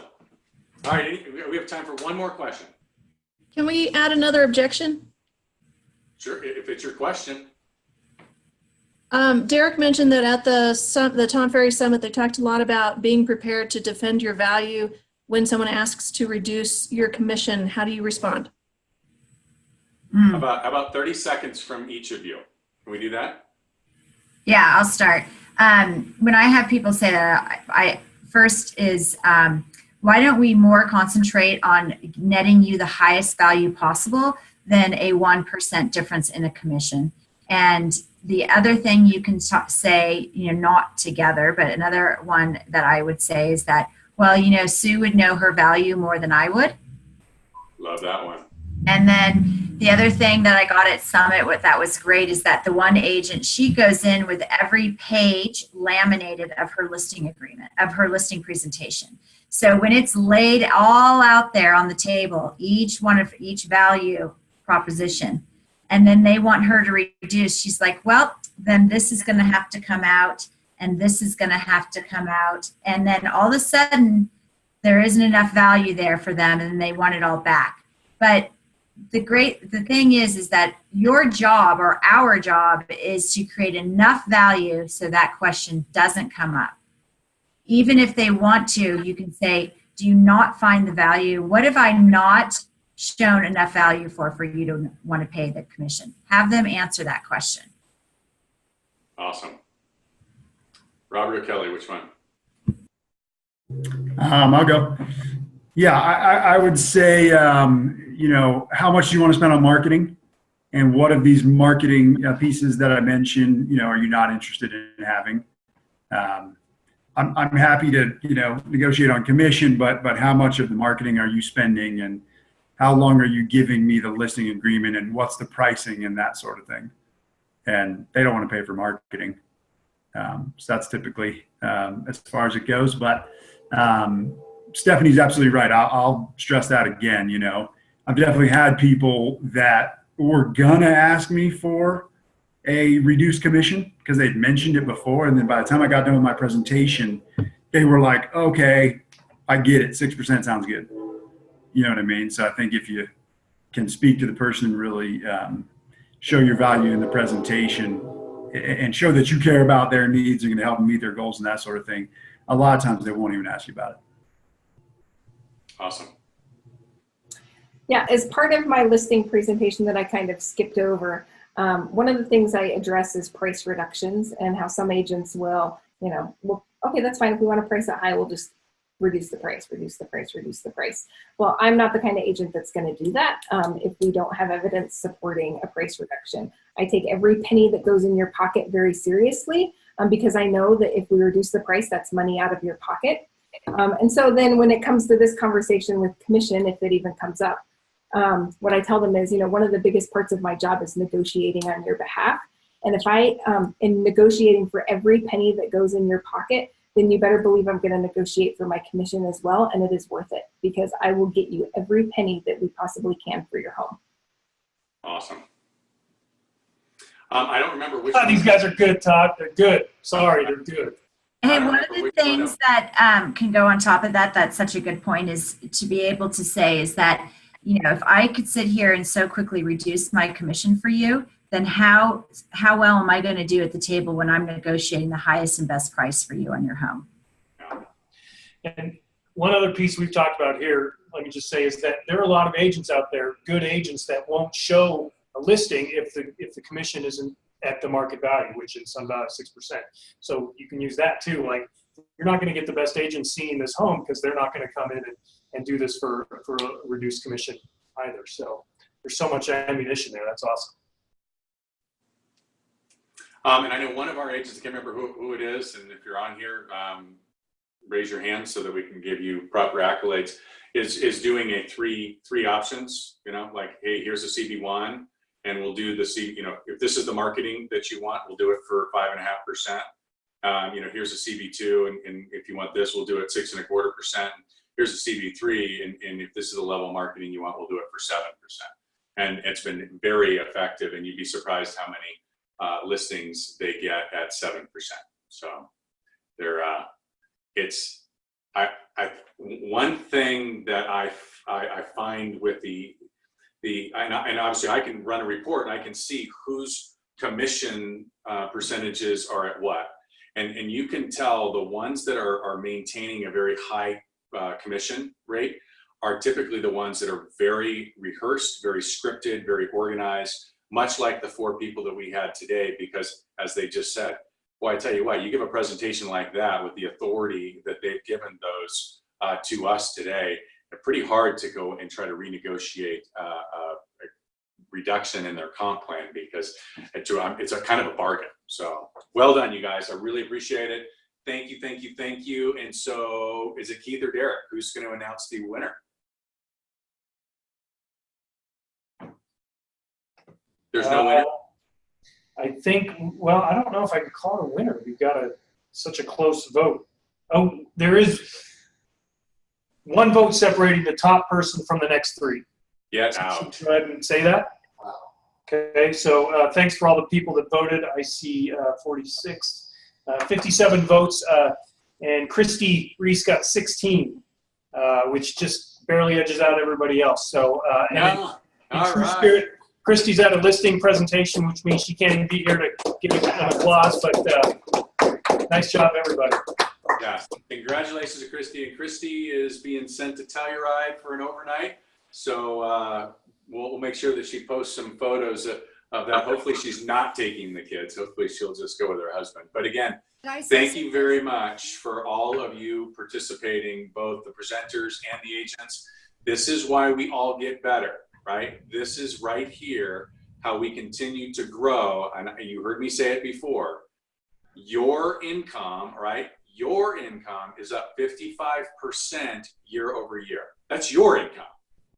All right. We have time for one more question. Can we add another objection? Sure. If it's your question. Derek mentioned that at the Tom Ferry Summit, they talked a lot about being prepared to defend your value when someone asks to reduce your commission. How do you respond? About 30 seconds from each of you. Can we do that? Yeah, I'll start. When I have people say that, first is, why don't we more concentrate on netting you the highest value possible than a 1% difference in a commission? And the other thing you can say, not together, but another one that I would say is that, well, Sue would know her value more than I would. Love that one. And then the other thing that I got at Summit that was great is that the one agent, she goes in with every page laminated of her listing agreement, of her listing presentation. So when it's laid all out there on the table, each value proposition, and then they want her to reduce, she's like, well, then this is going to have to come out, and this is going to have to come out. And then all of a sudden, there isn't enough value there for them, and they want it all back. But the thing is that your job or our job is to create enough value so that question doesn't come up. Even if they want to, you can say, do you not find the value? What have I not shown enough value for you to want to pay the commission? Have them answer that question. Awesome. Robert or Kelly, which one? I'll go. Yeah, I would say, how much do you want to spend on marketing? And what of these marketing pieces that I mentioned, are you not interested in having? I'm happy to, negotiate on commission, but how much of the marketing are you spending, and how long are you giving me the listing agreement, and what's the pricing and that sort of thing? And they don't want to pay for marketing. So that's typically as far as it goes. But Stephanie's absolutely right. I'll stress that again. I've definitely had people that were gonna ask me for a reduced commission because they'd mentioned it before, and then by the time I got done with my presentation, they were like, okay, I get it, 6% sounds good. You know what I mean? So I think if you can speak to the person, really show your value in the presentation and show that you care about their needs and going to help them meet their goals and that sort of thing, a lot of times they won't even ask you about it. Awesome. Yeah, as part of my listing presentation that I kind of skipped over, one of the things I address is price reductions and how some agents will, okay, that's fine. If we want to price it high, we'll just reduce the price. Well, I'm not the kind of agent that's going to do that if we don't have evidence supporting a price reduction. I take every penny that goes in your pocket very seriously because I know that if we reduce the price, that's money out of your pocket. And so then when it comes to this conversation with commission, if it even comes up, what I tell them is, one of the biggest parts of my job is negotiating on your behalf. And if I am negotiating for every penny that goes in your pocket, then you better believe I'm going to negotiate for my commission as well. And it is worth it because I will get you every penny that we possibly can for your home. Awesome. I don't remember which these guys are good, Todd. They're good. Sorry, they're good. Hey, one of the things that can go on top of that, that's such a good point, is to be able to say is that, if I could sit here and so quickly reduce my commission for you, then how well am I going to do at the table when I'm negotiating the highest and best price for you on your home? And one other piece we've talked about here, let me just say, is that there are a lot of agents out there, good agents, that won't show a listing if the commission isn't at the market value, which is about 6%. So you can use that too. Like, you're not going to get the best agent seeing this home because they're not going to come in and do this for a reduced commission either. So there's so much ammunition there. That's awesome. And I know one of our agents, I can't remember who it is, and if you're on here, raise your hand so that we can give you proper accolades, is doing a three options, like, hey, here's a CB1, and we'll do the if this is the marketing that you want, we'll do it for 5.5%. Here's a CV2, and if you want this, we'll do it 6.25%. Here's a CV3, and if this is the level of marketing you want, we'll do it for 7%. And it's been very effective, and you'd be surprised how many listings they get at 7%. So they're one thing that I find with and obviously I can run a report and I can see whose commission percentages are at what, and you can tell the ones that are maintaining a very high commission rate are typically the ones that are very rehearsed, very scripted, very organized, much like the 4 people that we had today, because as they just said, well, I tell you what, you give a presentation like that with the authority that they've given those to us today, it's pretty hard to go and try to renegotiate a reduction in their comp plan, because it's a kind of a bargain. So well done, you guys. I really appreciate it. Thank you, thank you, thank you. And so is it Keith or Derek who's going to announce the winner? There's no winner? I think, well, I don't know if I can call it a winner. We've got such a close vote. Oh, there is one vote separating the top person from the next 3. Yeah, go ahead and say that. Wow. Okay, so thanks for all the people that voted. I see 57 votes, and Reece got 16, which just barely edges out everybody else. So, in true spirit, Christy's at a listing presentation, which means she can't even be here to give an applause, but nice job, everybody. Yeah, congratulations to Christy. And Christy is being sent to Telluride for an overnight. So we'll make sure that she posts some photos of that. Hopefully she's not taking the kids. Hopefully she'll just go with her husband. But again, thank you very much for all of you participating, both the presenters and the agents. This is why we all get better, right? This is right here how we continue to grow. And you heard me say it before. Your income, right? Your income is up 55% year over year. That's your income,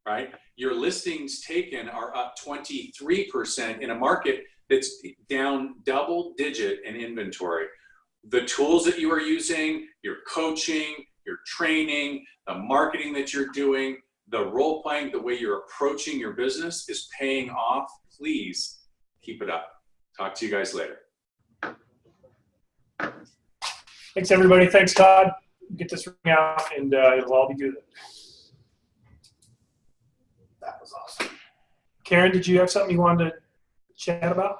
right? Your listings taken are up 23% in a market that's down double digit in inventory. The tools that you are using, your coaching, your training, the marketing that you're doing, the role playing, the way you're approaching your business is paying off. Please keep it up. Talk to you guys later. Thanks, everybody. Thanks, Todd. Get this ring out, and it'll all be good. That was awesome. Karen, did you have something you wanted to chat about?